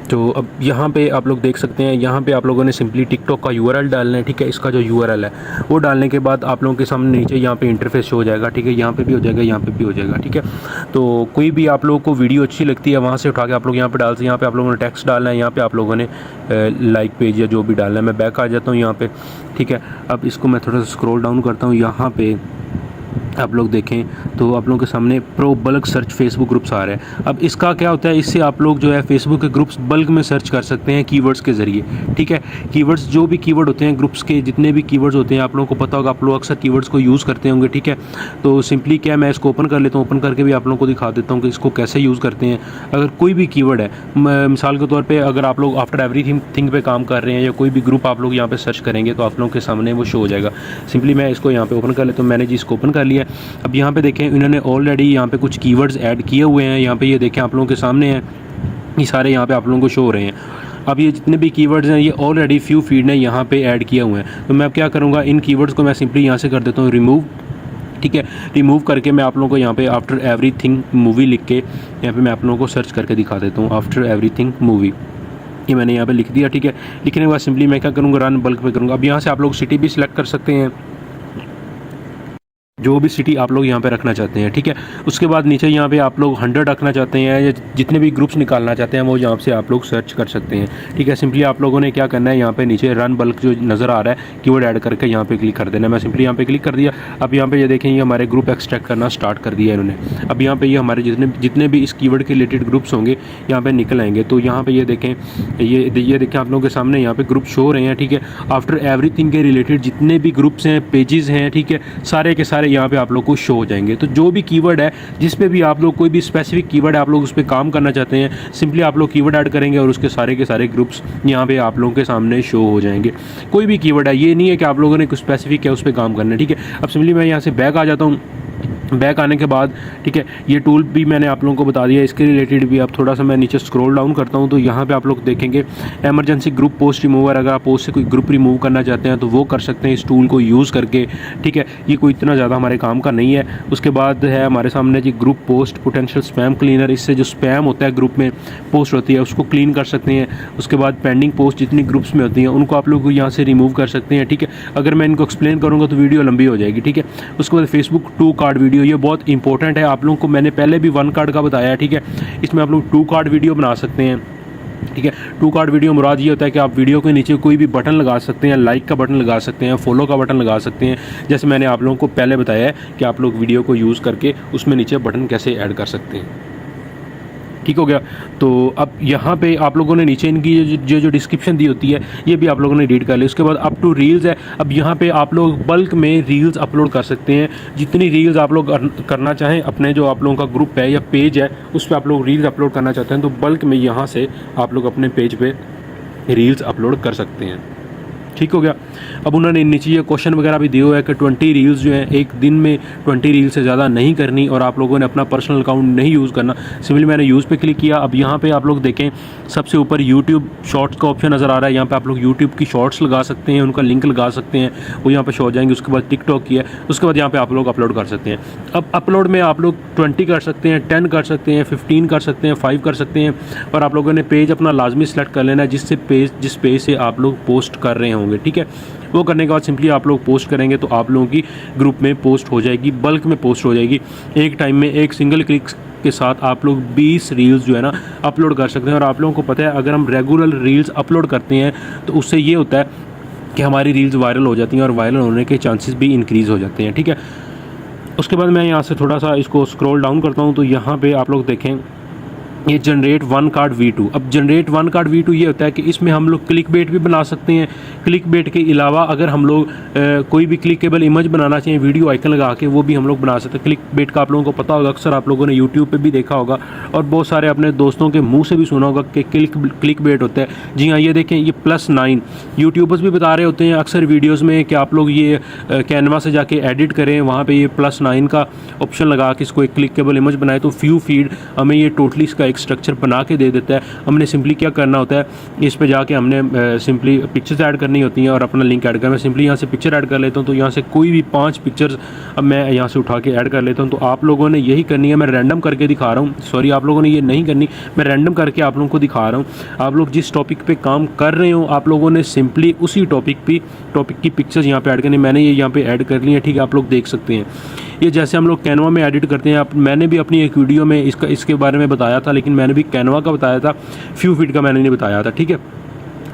तो अब यहाँ पे आप लोग देख सकते हैं, यहाँ पे आप लोगों ने सिंपली टिकटॉक का URL डालना है, ठीक है। इसका जो URL है वो डालने के बाद आप लोगों के सामने नीचे यहाँ पे इंटरफेस हो जाएगा, ठीक है। यहाँ पे भी हो जाएगा, यहाँ पे भी हो जाएगा, ठीक है। तो कोई भी आप लोगों को वीडियो अच्छी लगती है वहाँ से उठा के आप लोग यहाँ पे डालते हैं। यहाँ पे आप लोगों ने टेक्स्ट डालना है, यहाँ पे आप लोगों ने लाइक पेज या जो भी डालना है। मैं बैक आ जाता हूँ यहाँ पे, ठीक है। अब इसको मैं थोड़ा सा स्क्रॉल डाउन करता हूँ। यहाँ पे आप लोग देखें तो आप लोगों के सामने pro bulk search Facebook groups आ रहे हैं। अब इसका क्या होता है, इससे आप लोग जो है फेसबुक के ग्रुप्स बल्क में सर्च कर सकते हैं कीवर्ड्स के ज़रिए, ठीक है। कीवर्ड्स जो भी कीवर्ड होते हैं, ग्रुप्स के जितने भी कीवर्ड्स होते हैं, आप लोगों को पता होगा, आप लोग अक्सर कीवर्ड्स को यूज़ करते होंगे, ठीक है। तो सिंपली क्या, मैं इसको ओपन कर लेता हूँ। ओपन करके भी आप लोगों को दिखा देता हूँ कि इसको कैसे यूज़ करते हैं। अगर कोई भी कीवर्ड है, मिसाल के तौर पर अगर आप लोग आफ्टर एवरीथिंग पे काम कर रहे हैं या कोई भी ग्रुप आप लोग यहाँ पर सर्च करेंगे तो आप लोगों के सामने वो शो हो जाएगा। सिंपली मैं इसको यहाँ पर ओपन कर लेता हूँ। मैंने जी इसको ओपन कर लिया। अब यहाँ पे देखें, इन्होंने ऑलरेडी यहाँ पे कुछ कीवर्ड्स ऐड किए हुए हैं। यहाँ पे ये देखें आप लोगों के सामने हैं, ये सारे यहाँ पे आप लोगों को शो हो रहे हैं। अब ये जितने भी कीवर्ड्स हैं ये ऑलरेडी फ्यू फीड ने यहाँ पे ऐड किए हुए हैं। तो मैं अब क्या करूँगा, इन कीवर्ड्स को मैं सिंपली यहाँ से कर देता हूँ रिमूव, ठीक है। रिमूव करके मैं आप लोगों को यहाँ पे आफ्टर एवरीथिंग मूवी लिख के यहाँ पे मैं आप लोगों को सर्च करके दिखा देता हूँ। आफ्टर एवरीथिंग मूवी, ये मैंने यहाँ पे लिख दिया, ठीक है। लिखने के बाद सिंपली मैं क्या करूँगा, रन बल्क पे करूँगा। अब यहाँ से आप लोग सिटी भी सिलेक्ट कर सकते हैं, जो भी सिटी आप लोग यहाँ पे रखना चाहते हैं, ठीक है। उसके बाद नीचे यहाँ पे आप लोग 100 रखना चाहते हैं या जितने भी ग्रुप्स निकालना चाहते हैं वो यहाँ से आप लोग सर्च कर सकते हैं, ठीक है। सिंपली आप लोगों ने क्या करना है, यहाँ पे नीचे रन बल्क जो नज़र आ रहा है कीवर्ड ऐड करके यहाँ पे क्लिक कर देना है। मैं सिंपली यहाँ पे क्लिक कर दिया। अब यहाँ पे ये देखें, ये हमारे ग्रुप एक्सट्रैक्ट करना स्टार्ट कर दिया इन्होंने। अब यहाँ पे ये हमारे जितने भी इस कीवर्ड के रिलेटेड ग्रुप्स होंगे यहाँ पे निकल आएंगे। तो यहाँ पे ये देखें, ये देखें आप लोगों के सामने यहाँ पे ग्रुप शो हो रहे हैं, ठीक है। आफ्टर एवरीथिंग के रिलेटेड जितने भी ग्रुप्स हैं, पेजेस हैं, ठीक है, सारे के सारे यहाँ पे आप लोग को शो हो जाएंगे। तो जो भी कीवर्ड है, जिस पे भी आप लोग कोई भी स्पेसिफिक कीवर्ड है आप लोग उस पर काम करना चाहते हैं, सिंपली आप लोग कीवर्ड ऐड करेंगे और उसके सारे के सारे ग्रुप्स यहाँ पे आप लोगों के सामने शो हो जाएंगे। कोई भी कीवर्ड है, ये नहीं है कि आप लोगों ने कुछ स्पेसिफिक है उस पर काम करना है, ठीक है। अब सिंपली मैं यहाँ से बैक आ जाता हूँ। बैक आने के बाद ठीक है, ये टूल भी मैंने आप लोगों को बता दिया। इसके रिलेटेड भी अब थोड़ा सा मैं नीचे स्क्रॉल डाउन करता हूँ तो यहाँ पे आप लोग देखेंगे इमरजेंसी ग्रुप पोस्ट रिमूवर। अगर आप पोस्ट से कोई ग्रुप रिमूव करना चाहते हैं तो वो कर सकते हैं इस टूल को यूज़ करके, ठीक है। ये कोई इतना ज़्यादा हमारे काम का नहीं है। उसके बाद है हमारे सामने जी group post potential spam cleaner. इससे जो स्पैम होता है ग्रुप में पोस्ट होती है उसको क्लीन कर सकते हैं। उसके बाद पेंडिंग पोस्ट जितनी ग्रुप्स में होती हैं उनको आप लोग यहाँ से रिमूव कर सकते हैं, ठीक है। अगर मैं इनको एक्सप्लेन करूँगा तो वीडियो लंबी हो जाएगी, ठीक है। उसके बाद फेसबुक 2 कार्ड वीडियो, ये बहुत इंपॉर्टेंट है। आप लोगों को मैंने पहले भी 1 कार्ड का बताया है, ठीक है। इसमें आप लोग 2 कार्ड वीडियो बना सकते हैं, ठीक है। 2 कार्ड वीडियो मुराद ये होता है कि आप वीडियो के नीचे कोई भी बटन लगा सकते हैं, लाइक का बटन लगा सकते हैं, फॉलो का बटन लगा सकते हैं। जैसे मैंने आप लोगों को पहले बताया है कि आप लोग वीडियो को यूज़ करके उसमें नीचे बटन कैसे ऐड कर सकते हैं, ठीक हो गया। तो अब यहाँ पे आप लोगों ने नीचे इनकी जो डिस्क्रिप्शन दी होती है ये भी आप लोगों ने रीड कर ली। उसके बाद अप टू रील्स है। अब यहाँ पे आप लोग बल्क में रील्स अपलोड कर सकते हैं, जितनी रील्स आप लोग करना चाहें। अपने जो आप लोगों का ग्रुप है या पेज है उस पर आप लोग रील्स अपलोड करना चाहते हैं तो बल्क में यहाँ से आप लोग अपने पेज पे रील्स अपलोड कर सकते हैं, ठीक हो गया। अब उन्होंने नीचे ये क्वेश्चन वगैरह भी दिए हुआ है कि 20 रील्स जो हैं एक दिन में 20 रील्स से ज़्यादा नहीं करनी और आप लोगों ने अपना पर्सनल अकाउंट नहीं यूज़ करना। सिंपली मैंने यूज़ पे क्लिक किया। अब यहाँ पे आप लोग देखें सबसे ऊपर यूट्यूब शॉर्ट्स का ऑप्शन नज़र आ रहा है। यहाँ पे आप लोग यूट्यूब की शॉर्ट्स लगा सकते हैं, उनका लिंक लगा सकते हैं, वो यहाँ पे शो हो जाएंगे। उसके बाद टिकटॉक की है, उसके बाद यहाँ पे आप लोग अपलोड कर सकते हैं। अब अपलोड में आप लोग 20 कर सकते हैं, 10 कर सकते हैं, 15 कर सकते हैं, 5 कर सकते हैं। और आप लोगों ने पेज अपना लाजमी सेलेक्ट कर लेना है जिस पेज से आप लोग पोस्ट कर रहे होंगे, ठीक है। वो करने के बाद सिंपली आप लोग पोस्ट करेंगे तो आप लोगों की ग्रुप में पोस्ट हो जाएगी, बल्क में पोस्ट हो जाएगी। एक टाइम में एक सिंगल क्लिक के साथ आप लोग 20 रील्स जो है ना अपलोड कर सकते हैं। और आप लोगों को पता है अगर हम रेगुलर रील्स अपलोड करते हैं तो उससे ये होता है कि हमारी रील्स वायरल हो जाती हैं और वायरल होने के चांसेस भी इंक्रीज़ हो जाते हैं, ठीक है। उसके बाद मैं यहाँ से थोड़ा सा इसको स्क्रॉल डाउन करता हूँ तो यहाँ पर आप लोग देखें ये जनरेट 1 कार्ड V2। अब जनरेट 1 कार्ड V2 ये होता है कि इसमें हम लोग क्लिक बेट भी बना सकते हैं। क्लिक बेट के अलावा अगर हम लोग कोई भी क्लिकेबल इमेज बनाना चाहिए वीडियो आइकन लगा के वो भी हम लोग बना सकते हैं। क्लिक बेट का आप लोगों को पता होगा, अक्सर आप लोगों ने यूट्यूब पे भी देखा होगा और बहुत सारे अपने दोस्तों के मुंह से भी सुना होगा कि क्लिक बेट होता है। जी हाँ, ये देखें ये +9 यूट्यूबर्स भी बता रहे होते हैं अक्सर वीडियोज़ में कि आप लोग ये कैनवा से जाके एडिट करें, वहाँ पर ये +9 का ऑप्शन लगा के इसको एक क्लिकेबल इमेज बनाए तो व्यू फीड हमें ये टोटली इसका स्ट्रक्चर बना के दे देता है। हमने सिंपली क्या करना होता है, इस पे जाके हमने सिंपली पिक्चर्स ऐड करनी होती हैं और अपना लिंक ऐड करना। मैं सिंपली यहाँ से पिक्चर ऐड कर लेता हूँ तो यहाँ से कोई भी 5 पिक्चर्स अब मैं यहाँ से उठा के ऐड कर लेता हूँ। तो आप लोगों ने यही करनी है, मैं रैंडम करके दिखा रहा हूँ। सॉरी, आप लोगों ने ये नहीं करनी, मैं रैंडम करके आप लोगों को दिखा रहा हूँ। आप लोग जिस टॉपिक पर काम कर रहे हो आप लोगों ने सिंपली उसी टॉपिक की पिक्चर्स यहाँ पर ऐड करनी। मैंने ये यहाँ पर ऐड कर ली है, ठीक है। आप लोग देख सकते हैं ये जैसे हम लोग कैनवा में एडिट करते हैं। मैंने भी अपनी एक वीडियो में इसके बारे में बताया था, लेकिन मैंने भी कैनवा का बताया था, व्यू फीड का मैंने नहीं बताया था, ठीक है।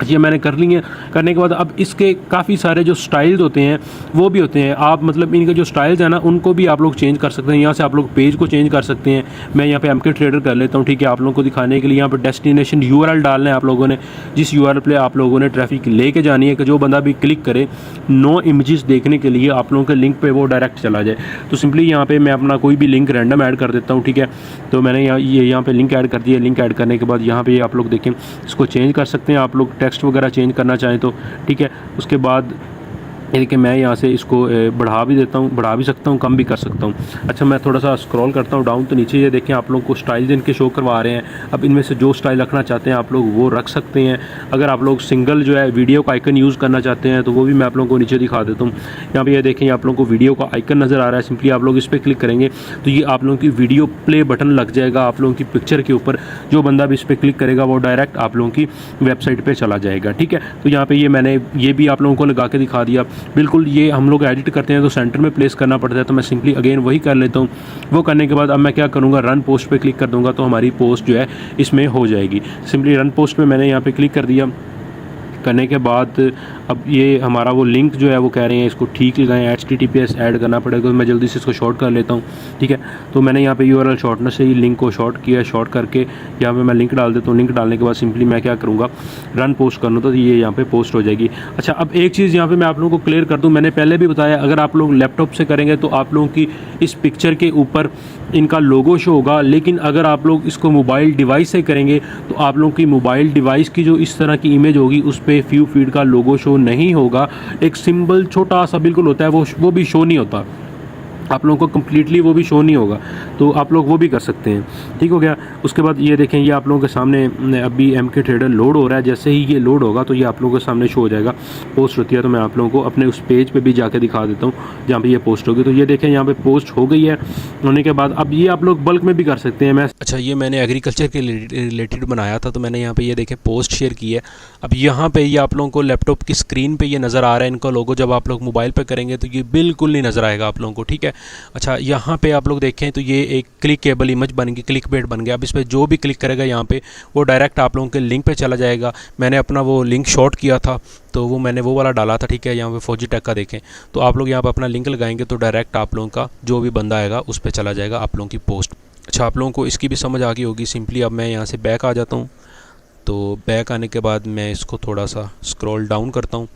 ये मैंने कर ली है। करने के बाद अब इसके काफ़ी सारे जो स्टाइल्स होते हैं वो भी होते हैं। आप मतलब इनके जो स्टाइल्स हैं ना उनको भी आप लोग चेंज कर सकते हैं। यहाँ से आप लोग पेज को चेंज कर सकते हैं। मैं यहाँ पे MK ट्रेडर कर लेता हूँ, ठीक है। आप लोगों को दिखाने के लिए यहाँ पे डेस्टिनेशन URL डालना है आप लोगों ने, जिस URL पे आप लोगों ने ट्रैफिक लेके जानी है कि जो बंदा भी क्लिक करे नो इमेजेस देखने के लिए आप लोगों के लिंक पे वो डायरेक्ट चला जाए। तो सिंपली यहाँ पे मैं अपना कोई भी लिंक रैंडम ऐड कर देता हूँ, ठीक है। तो मैंने यहाँ पे लिंक ऐड कर दिया। लिंक ऐड करने के बाद यहाँ पे आप लोग देखें इसको चेंज कर सकते हैं आप लोग, टेक्स्ट वगैरह चेंज करना चाहें तो, ठीक है। उसके बाद ये देखिए मैं यहाँ से इसको बढ़ा भी देता हूँ, बढ़ा भी सकता हूँ, कम भी कर सकता हूँ। अच्छा, मैं थोड़ा सा स्क्रॉल करता हूँ डाउन तो नीचे ये देखें आप लोग को स्टाइल्स इनके शो करवा रहे हैं। अब इनमें से जो स्टाइल रखना चाहते हैं आप लोग वो रख सकते हैं। अगर आप लोग सिंगल जो है वीडियो का आइकन यूज़ करना चाहते हैं तो वो भी मैं आप लोगों को नीचे दिखा देता हूँ। यहाँ पे ये देखें आप लोगों को वीडियो का आइकन नज़र आ रहा है। सिंपली आप लोग इस पर क्लिक करेंगे तो ये आप लोगों की वीडियो प्ले बटन लग जाएगा आप लोगों की पिक्चर के ऊपर। जो बंदा भी इस पर क्लिक करेगा वो डायरेक्ट आप लोगों की वेबसाइट पर चला जाएगा, ठीक है। तो यहाँ पर ये मैंने ये भी आप लोगों को लगा के दिखा दिया। बिल्कुल ये हम लोग एडिट करते हैं तो सेंटर में प्लेस करना पड़ता है, तो मैं सिंपली अगेन वही कर लेता हूँ। वो करने के बाद अब मैं क्या करूँगा, रन पोस्ट पे क्लिक कर दूँगा तो हमारी पोस्ट जो है इसमें हो जाएगी। सिंपली रन पोस्ट पे मैंने यहाँ पे क्लिक कर दिया। करने के बाद अब ये हमारा वो लिंक जो है वो कह रहे हैं इसको ठीक लगाएं, HTTPS ऐड करना पड़ेगा। तो मैं जल्दी से इसको शॉर्ट कर लेता हूँ, ठीक है। तो मैंने यहाँ पे URL शॉर्टनर से ही लिंक को शॉर्ट किया। शॉर्ट करके यहाँ पे मैं लिंक डाल देता हूँ। लिंक डालने के बाद सिंपली मैं क्या करूँगा, रन पोस्ट करना तो ये यहाँ पे पोस्ट हो जाएगी। अच्छा, अब एक चीज़ यहाँ पे मैं आप लोगों को क्लियर कर दूँ, मैंने पहले भी बताया अगर आप लोग लैपटॉप से करेंगे तो आप लोगों की इस पिक्चर के ऊपर इनका लोगो शो होगा, लेकिन अगर आप लोग इसको मोबाइल डिवाइस से करेंगे तो आप लोगों की मोबाइल डिवाइस की जो इस तरह की इमेज होगी उस पर व्यू फीड का लोगो शो नहीं होगा। एक सिंबल छोटा सा बिल्कुल होता है वो भी शो नहीं होता। आप लोगों को कम्प्लीटली वो भी शो नहीं होगा, तो आप लोग वो भी कर सकते हैं। ठीक हो गया। उसके बाद ये देखें, ये आप लोगों के सामने अभी MK ट्रेडर लोड हो रहा है। जैसे ही ये लोड होगा तो ये आप लोगों के सामने शो हो जाएगा, पोस्ट होती है। तो मैं आप लोगों को अपने उस पेज पे भी जाके दिखा देता हूँ जहाँ पे ये पोस्ट होगी। तो ये देखें यहाँ पे पोस्ट हो गई है। होने के बाद अब ये आप लोग बल्क में भी कर सकते हैं। मैं अच्छा, ये मैंने एग्रीकल्चर के रिलेटेड बनाया था, तो मैंने यहाँ पे ये देखें पोस्ट शेयर की है। अब यहाँ पे ये आप लोगों को लैपटॉप की स्क्रीन पे ये नज़र आ रहा है इनका लोगो। जब आप लोग मोबाइल पे करेंगे तो ये बिल्कुल नहीं नज़र आएगा आप लोगों को, ठीक है। अच्छा, यहाँ पे आप लोग देखें तो ये एक क्लिकेबल इमेज बन गई, क्लिक बेट बन गया। अब इस पर जो भी क्लिक करेगा यहाँ पे वो डायरेक्ट आप लोगों के लिंक पे चला जाएगा। मैंने अपना वो लिंक शॉर्ट किया था, तो वो मैंने वो वाला डाला था, ठीक है। यहाँ पे फौजी टेक का देखें, तो आप लोग यहाँ पे अपना लिंक लगाएंगे तो डायरेक्ट आप लोगों का जो भी बंदा आएगा उस पर चला जाएगा आप लोगों की पोस्ट। अच्छा, आप लोगों को इसकी भी समझ आ गई होगी। सिंपली अब मैं यहाँ से बैक आ जाता हूँ। तो बैक आने के बाद मैं इसको थोड़ा सा स्क्रॉल डाउन करता हूँ।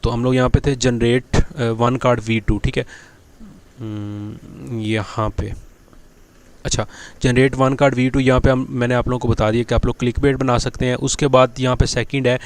तो हम लोग यहाँ पे थे जनरेट वन कार्ड V2, ठीक है। यहाँ पे अच्छा, जनरेट वन कार्ड V2 यहाँ पे मैंने आप लोगों को बता दिया कि आप लोग क्लिक बेट बना सकते हैं। उसके बाद यहाँ पे सेकंड है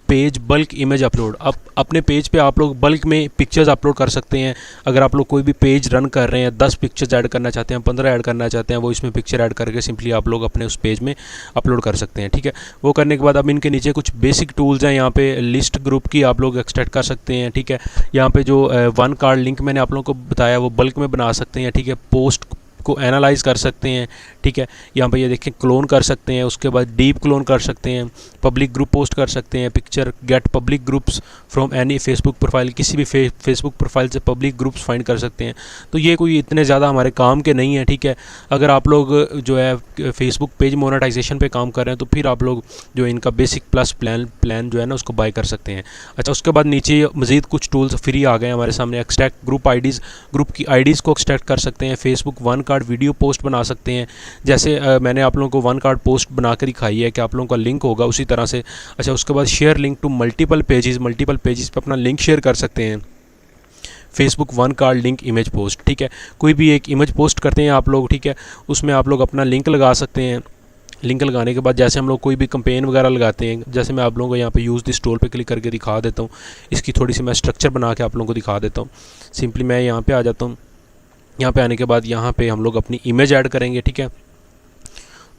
पेज बल्क इमेज अपलोड। अब अपने पेज पे आप लोग बल्क में पिक्चर्स अपलोड कर सकते हैं। अगर आप लोग कोई भी पेज रन कर रहे हैं, 10 पिक्चर्स ऐड करना चाहते हैं, 15 ऐड करना चाहते हैं, वो इसमें पिक्चर ऐड करके सिंपली आप लोग अपने उस पेज में अपलोड कर सकते हैं, ठीक है। वो करने के बाद अब इनके नीचे कुछ बेसिक टूल्स हैं। यहाँ पे लिस्ट ग्रुप की आप लोग एक्सट्रैक्ट कर सकते हैं, ठीक है। यहाँ पे जो वन कार्ड लिंक मैंने आप लोगों को बताया वो बल्क में बना सकते हैं, ठीक है। पोस्ट को एनालाइज कर सकते हैं, ठीक है। यहाँ पे ये देखें क्लोन कर सकते हैं, उसके बाद डीप क्लोन कर सकते हैं, पब्लिक ग्रुप पोस्ट कर सकते हैं, picture get public groups from any Facebook profile, किसी भी फेसबुक प्रोफाइल से पब्लिक ग्रुप्स फाइंड कर सकते हैं। तो ये कोई इतने ज़्यादा हमारे काम के नहीं है, ठीक है। अगर आप लोग जो है फेसबुक पेज मोनेटाइजेशन पे काम कर रहे हैं तो फिर आप लोग जो इनका बेसिक प्लस प्लान जो है ना उसको बाय कर सकते हैं। अच्छा, उसके बाद नीचे मज़ीद कुछ टूल्स फ्री आ गए हमारे सामने। एक्सट्रैक्ट ग्रुप आईडीज़, ग्रुप की आईडीज़ को एक्सट्रैक्ट कर सकते हैं। Facebook one card video post बना सकते हैं। जैसे मैंने आप लोगों को वन कार्ड पोस्ट बना कर दिखाई है कि आप लोगों का लिंक होगा उसी तरह से। अच्छा, उसके बाद share link to multiple pages पे अपना लिंक शेयर कर सकते हैं। Facebook one card link image post, ठीक है। कोई भी एक इमेज पोस्ट करते हैं आप लोग, ठीक है, उसमें आप लोग अपना लिंक लगा सकते हैं। लिंक लगाने के बाद जैसे हम लोग कोई भी कंपेन वगैरह लगाते हैं, जैसे मैं आप लोगों को यहाँ पे यूज़ दिस टूल पे क्लिक करके दिखा देता हूँ। इसकी थोड़ी सी मैं स्ट्रक्चर बना के आप लोगों को दिखा देता हूँ। सिंपली मैं यहाँ पे आ जाता हूँ। यहाँ पे आने के बाद यहाँ पे हम लोग अपनी इमेज ऐड करेंगे, ठीक है।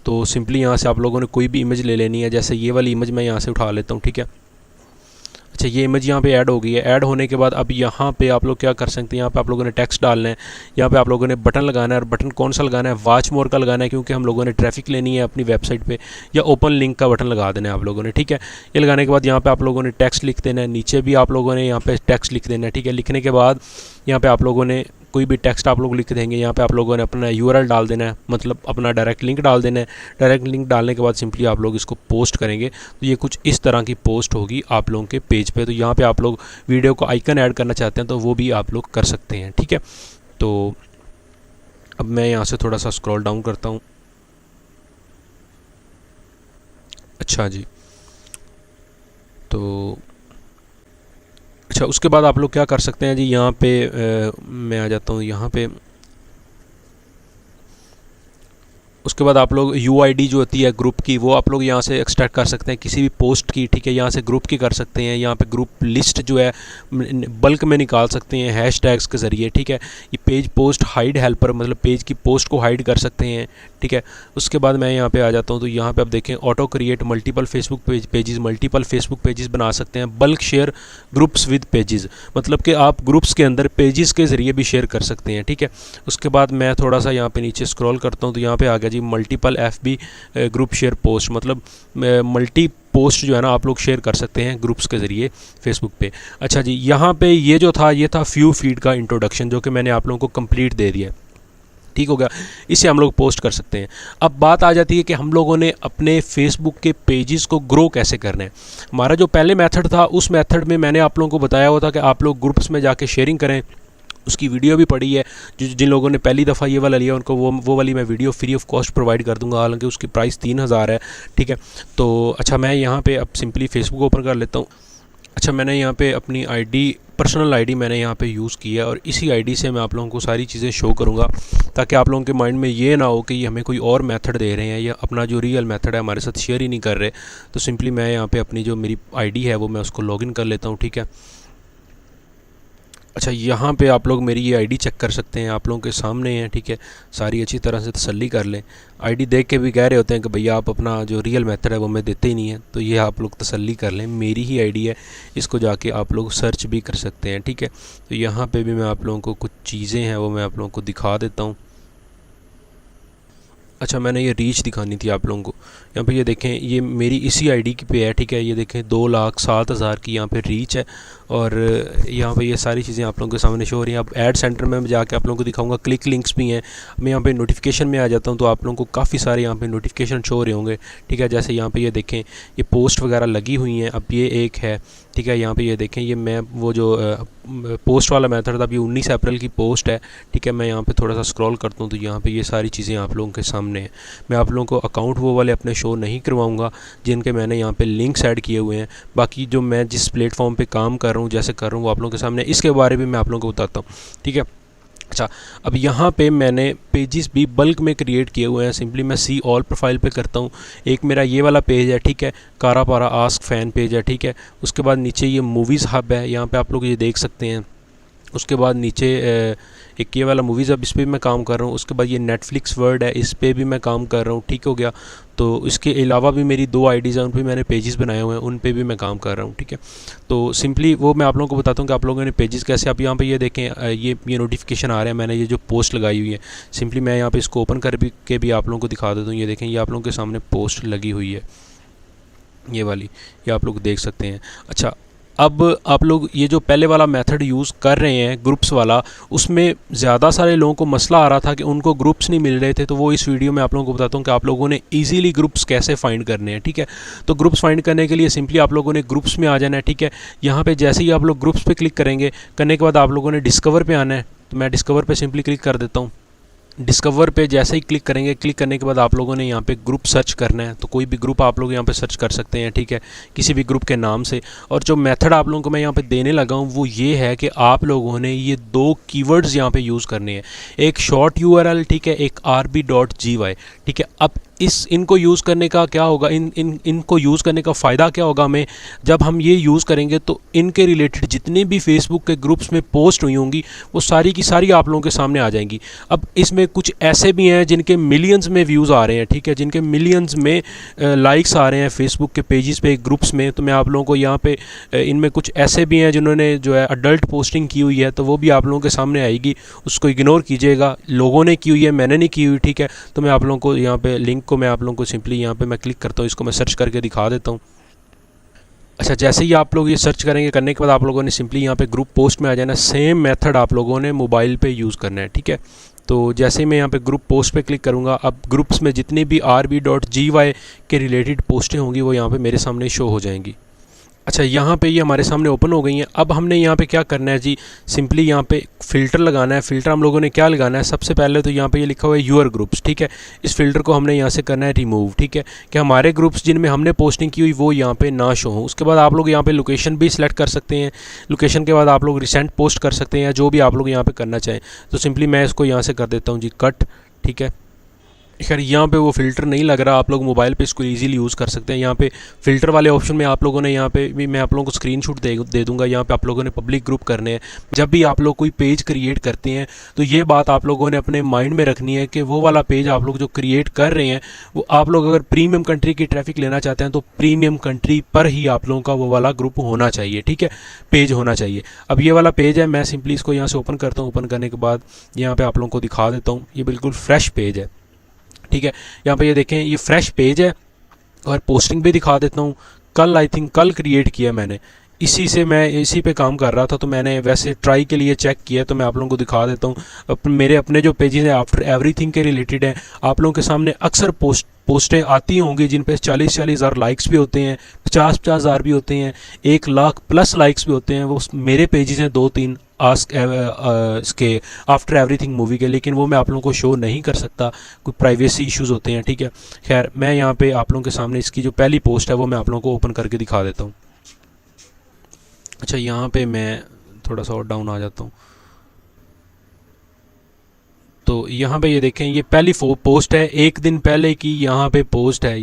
तो सिंपली यहाँ से आप लोगों ने कोई भी इमेज ले लेनी है। जैसे ये वाली इमेज मैं यहाँ से उठा लेता हूँ, ठीक है। अच्छा, ये इमेज यहाँ पे ऐड हो गई है। ऐड होने के बाद अब यहाँ पे आप लोग क्या कर सकते हैं, यहाँ पे आप लोगों ने टेक्स्ट डालना है। यहाँ पे आप लोगों ने बटन लगाना है, और बटन कौन सा लगाना है, वॉच मोर का लगाना है, क्योंकि हम लोगों ने ट्रैफिक लेनी है अपनी वेबसाइट पे। या ओपन लिंक का बटन लगा देना है आप लोगों ने, ठीक है। ये लगाने के बाद यहाँ पे आप लोगों ने टेक्स्ट लिख देना है। नीचे भी आप लोगों ने यहाँ पे टेक्स्ट लिख देना है, ठीक है। लिखने के बाद यहाँ पे आप लोगों ने कोई भी टेक्स्ट आप लोग लिख देंगे। यहाँ पे आप लोगों ने अपना URL डाल देना है, मतलब अपना डायरेक्ट लिंक डाल देना है। डायरेक्ट लिंक डालने के बाद सिंपली आप लोग इसको पोस्ट करेंगे तो ये कुछ इस तरह की पोस्ट होगी आप लोगों के पेज पे। तो यहाँ पे आप लोग वीडियो को आइकन ऐड करना चाहते हैं तो वो भी आप लोग कर सकते हैं, ठीक है। तो अब मैं यहाँ से थोड़ा सा स्क्रॉल डाउन करता हूँ। अच्छा जी, तो अच्छा, उसके बाद आप लोग क्या कर सकते हैं जी, यहाँ पे मैं आ जाता हूँ यहाँ पे। उसके बाद आप लोग UID जो होती है ग्रुप की, वो आप लोग यहाँ से एक्सट्रैक्ट कर सकते हैं किसी भी पोस्ट की, ठीक है। यहाँ से ग्रुप की कर सकते हैं। यहाँ पे ग्रुप लिस्ट जो है बल्क में निकाल सकते हैं हैशटैग्स के ज़रिए, ठीक है। ये पेज पोस्ट हाइड हेल्पर, मतलब पेज की पोस्ट को हाइड कर सकते हैं, ठीक है। उसके बाद मैं यहाँ पे आ जाता हूँ। तो यहाँ पे आप देखें auto create multiple Facebook pages, multiple Facebook pages बना सकते हैं। Bulk share groups with pages, मतलब कि आप ग्रुप्स के अंदर पेजेस के ज़रिए भी शेयर कर सकते हैं, ठीक है। उसके बाद मैं थोड़ा सा यहाँ पे नीचे स्क्रॉल करता हूँ तो यहाँ पे आ गया जी multiple FB group share post, मतलब मल्टी पोस्ट जो है ना आप लोग शेयर कर सकते हैं ग्रुप्स के ज़रिए फेसबुक पे। अच्छा जी, यहाँ पे ये जो था ये था फ्यू फीड का इंट्रोडक्शन, जो कि मैंने आप लोगों को कंप्लीट दे दिया, ठीक हो गया। इसे हम लोग पोस्ट कर सकते हैं। अब बात आ जाती है कि हम लोगों ने अपने फेसबुक के पेजेस को ग्रो कैसे करना है। हमारा जो पहले मेथड था उस मेथड में मैंने आप लोगों को बताया हुआ था कि आप लोग ग्रुप्स में जाके शेयरिंग करें। उसकी वीडियो भी पड़ी है। जिन लोगों ने पहली दफ़ा ये वाला लिया उनको वो वाली मैं video free of cost provide कर दूंगा, हालांकि उसकी प्राइस 3000 है, ठीक है। तो अच्छा, मैं यहाँ पे अब सिंपली फेसबुक ओपन कर लेता हूँ। अच्छा, मैंने यहाँ पे अपनी पर्सनल आईडी मैंने यहाँ पे यूज़ की है, और इसी आईडी से मैं आप लोगों को सारी चीज़ें शो करूँगा, ताकि आप लोगों के माइंड में ये ना हो कि ये हमें कोई और मेथड दे रहे हैं या अपना जो रियल मेथड है हमारे साथ शेयर ही नहीं कर रहे। तो सिंपली मैं यहाँ पे अपनी जो मेरी आईडी है वो मैं उसको लॉगिन कर लेता हूँ, ठीक है। अच्छा, यहाँ पे आप लोग मेरी ये आईडी चेक कर सकते हैं, आप लोगों के सामने है, ठीक है। सारी अच्छी तरह से तसल्ली कर लें। आईडी देख के भी कह रहे होते हैं कि भैया आप अपना जो रियल मेथड है वो हमें देते ही नहीं है, तो ये आप लोग तसल्ली कर लें, मेरी ही आईडी है। इसको जाके आप लोग सर्च भी कर सकते हैं, ठीक है। तो यहाँ पे भी मैं आप लोगों को कुछ चीज़ें हैं वो मैं आप लोगों को दिखा देता हूँ। अच्छा, मैंने ये रीच दिखानी थी आप लोगों को। यहाँ पे ये देखें, ये मेरी इसी आईडी की पे है, ठीक है। ये देखें 2,07,000 की यहाँ पे रीच है, और यहाँ पे ये सारी चीज़ें आप लोगों के सामने शो हो रही हैं। अब ऐड सेंटर में जाके आप लोगों को दिखाऊंगा, क्लिक लिंक्स भी हैं। मैं यहाँ पे नोटिफिकेशन में आ जाता हूँ तो आप लोगों को काफ़ी सारे यहाँ पे नोटिफिकेशन शो हो रहे होंगे, ठीक है। जैसे यहाँ पे ये देखें, ये पोस्ट वगैरह लगी हुई हैं। अब ये एक है, ठीक है। यहाँ पे ये देखें, ये मैं वो जो पोस्ट वाला मेथड था, अब ये 19 अप्रैल की पोस्ट है, ठीक है। मैं यहाँ पे थोड़ा सा स्क्रॉल करता हूँ तो यहाँ पे ये सारी चीज़ें आप लोगों के सामने हैं। मैं आप लोगों को अकाउंट वो वाले अपने शो नहीं करवाऊँगा जिनके मैंने यहाँ पे लिंक्स ऐड किए हुए हैं। बाकी जो मैं जिस प्लेटफॉर्म पे काम कर रहा हूँ, जैसे कर रहा हूँ, वो आप लोगों के सामने, इसके बारे में मैं आप लोगों को बताता हूँ, ठीक है। अच्छा, अब यहाँ पे मैंने पेजेस भी बल्क में क्रिएट किए हुए हैं। सिंपली मैं सी ऑल प्रोफाइल पे करता हूँ। एक मेरा ये वाला पेज है, ठीक है, कारा पारा आस्क फ़ैन पेज है, ठीक है। उसके बाद नीचे ये मूवीज़ हब है, यहाँ पे आप लोग ये देख सकते हैं। उसके बाद नीचे एक ये वाला मूवीज़ हब, इस पर भी मैं काम कर रहा हूँ। उसके बाद ये नेटफ्लिक्स वर्ल्ड है, इस पर भी मैं काम कर रहा हूँ, ठीक हो गया। तो इसके अलावा भी मेरी 2 आईडीज़ हैं, उन पे मैंने पेजेस बनाए हुए हैं, उन पे भी मैं काम कर रहा हूँ, ठीक है। तो सिंपली वो मैं आप लोगों को बताता हूँ कि आप लोगों ने पेजेस कैसे, आप यहाँ पे ये देखें, ये नोटिफिकेशन आ रहा है, मैंने ये जो पोस्ट लगाई हुई है। सिंपली मैं यहाँ पे इसको ओपन कर के भी आप लोगों को दिखा देता हूँ। ये देखें, ये आप लोगों के सामने पोस्ट लगी हुई है, ये वाली, ये आप लोग देख सकते हैं। अच्छा, अब आप लोग ये जो पहले वाला मेथड यूज़ कर रहे हैं ग्रुप्स वाला, उसमें ज़्यादा सारे लोगों को मसला आ रहा था कि उनको ग्रुप्स नहीं मिल रहे थे। तो वो इस वीडियो में आप लोगों को बताता हूँ कि आप लोगों ने इजीली ग्रुप्स कैसे फाइंड करने हैं, ठीक है। तो ग्रुप्स फाइंड करने के लिए सिंपली आप लोगों ने ग्रुप्स में आ जाना है, ठीक है। यहाँ पे जैसे ही आप लोग ग्रुप्स पे क्लिक करेंगे, करने के बाद आप लोगों ने डिस्कवर पे आना है। तो मैं डिस्कवर पे सिंपली क्लिक कर देता हूँ। डिस्कवर पे जैसे ही क्लिक करेंगे, क्लिक करने के बाद आप लोगों ने यहाँ पे ग्रुप सर्च करना है। तो कोई भी ग्रुप आप लोग यहाँ पे सर्च कर सकते हैं, ठीक है, किसी भी ग्रुप के नाम से। और जो मेथड आप लोगों को मैं यहाँ पे देने लगा हूँ वो ये है कि आप लोगों ने ये 2 कीवर्ड्स यहाँ पे यूज़ करने हैं, एक शॉर्ट यूआरएल, ठीक है, एक rb.gy, ठीक है। अब इनको यूज़ करने का क्या होगा, इनको यूज़ करने का फ़ायदा क्या होगा हमें, जब हम ये यूज़ करेंगे तो इनके रिलेटेड जितने भी फेसबुक के ग्रुप्स में पोस्ट हुई होंगी वो सारी की सारी आप लोगों के सामने आ जाएंगी। अब इसमें कुछ ऐसे भी हैं जिनके मिलियंस में व्यूज़ आ रहे हैं, ठीक है, जिनके मिलियंस में लाइक्स आ रहे हैं फेसबुक के पेजेस पे, ग्रुप्स में। तो मैं आप लोगों को यहाँ पे इनमें कुछ ऐसे भी हैं जिन्होंने जो है अडल्ट पोस्टिंग की हुई है, तो वो भी आप लोगों के सामने आएगी, उसको इग्नोर कीजिएगा। लोगों ने की हुई है, मैंने नहीं की हुई, ठीक है। तो मैं आप लोगों को यहाँ पे लिंक को मैं आप लोगों को सिंपली यहाँ पे मैं क्लिक करता हूँ, इसको मैं सर्च करके दिखा देता हूँ। अच्छा, जैसे ही आप लोग ये सर्च करेंगे, करने के बाद आप लोगों ने सिंपली यहाँ पे ग्रुप पोस्ट में आ जाना। सेम मेथड आप लोगों ने मोबाइल पे यूज़ करना है, ठीक है। तो जैसे ही मैं यहाँ पे ग्रुप पोस्ट पे क्लिक करूँगा, अब ग्रुप्स में जितनी भी rb.gy के रिलेटेड पोस्टें होंगी वो यहाँ पे मेरे सामने शो हो जाएंगी। अच्छा, यहाँ पे ये हमारे सामने ओपन हो गई हैं। अब हमने यहाँ पे क्या करना है जी, सिंपली यहाँ पे फ़िल्टर लगाना है। फ़िल्टर हम लोगों ने क्या लगाना है, सबसे पहले तो यहाँ पे ये लिखा हुआ है यूअर ग्रुप्स, ठीक है। इस फ़िल्टर को हमने यहाँ से करना है रिमूव, ठीक है, कि हमारे ग्रुप्स जिनमें हमने पोस्टिंग की हुई वो यहाँ पे ना शो हों। उसके बाद आप लोग यहाँ पे लोकेशन भी सिलेक्ट कर सकते हैं। लोकेशन के बाद आप लोग रिसेंट पोस्ट कर सकते हैं या जो भी आप लोग यहाँ पर करना चाहें। तो सिंपली मैं इसको यहाँ से कर देता हूँ जी कट, ठीक है। खैर, यहाँ पे वो फ़िल्टर नहीं लग रहा, आप लोग मोबाइल पे इसको इजीली यूज़ कर सकते हैं। यहाँ पे फ़िल्टर वाले ऑप्शन में आप लोगों ने यहाँ पे भी मैं आप लोगों को स्क्रीनशॉट दे दूँगा। यहाँ पे आप लोगों ने पब्लिक ग्रुप करने हैं। जब भी आप लोग कोई पेज क्रिएट करते हैं तो ये बात आप लोगों ने अपने माइंड में रखनी है कि वो वाला पेज आप लोग जो क्रिएट कर रहे हैं, वो आप लोग अगर प्रीमियम कंट्री की ट्रैफिक लेना चाहते हैं तो प्रीमियम कंट्री पर ही आप लोगों का वो वाला ग्रुप होना चाहिए, ठीक है, पेज होना चाहिए। अब ये वाला पेज है, मैं सिंपली इसको यहाँ से ओपन करता हूँ। ओपन करने के बाद यहाँ पर आप लोगों को दिखा देता हूँ, ये बिल्कुल फ्रेश पेज है, ठीक है। यहाँ पे ये देखें, ये फ्रेश पेज है और पोस्टिंग भी दिखा देता हूँ। कल आई थिंक कल क्रिएट किया मैंने, इसी से मैं इसी पे काम कर रहा था, तो मैंने वैसे ट्राई के लिए चेक किया, तो मैं आप लोगों को दिखा देता हूँ। मेरे अपने जो पेजेस हैं आफ्टर एवरीथिंग के रिलेटेड हैं, आप लोगों के सामने अक्सर पोस्टें आती होंगी जिन पे 40-40 हज़ार लाइक्स भी होते हैं, 50-50 हज़ार भी होते हैं, 1 लाख प्लस लाइक्स भी होते हैं। वो मेरे पेजेस हैं 2-3 आस्क इसके आफ्टर एवरीथिंग मूवी के, लेकिन वो मैं आप लोगों को शो नहीं कर सकता, कोई प्राइवेसी इश्यूज़ होते हैं, ठीक है। खैर, मैं यहाँ पे आप लोगों के सामने इसकी जो पहली पोस्ट है वो मैं आप लोगों को ओपन करके दिखा देता हूँ। अच्छा, यहाँ पे मैं थोड़ा सा और डाउन आ जाता हूँ। तो यहाँ पे ये देखें, ये पहली पोस्ट है, 1 दिन पहले की यहाँ पे पोस्ट है।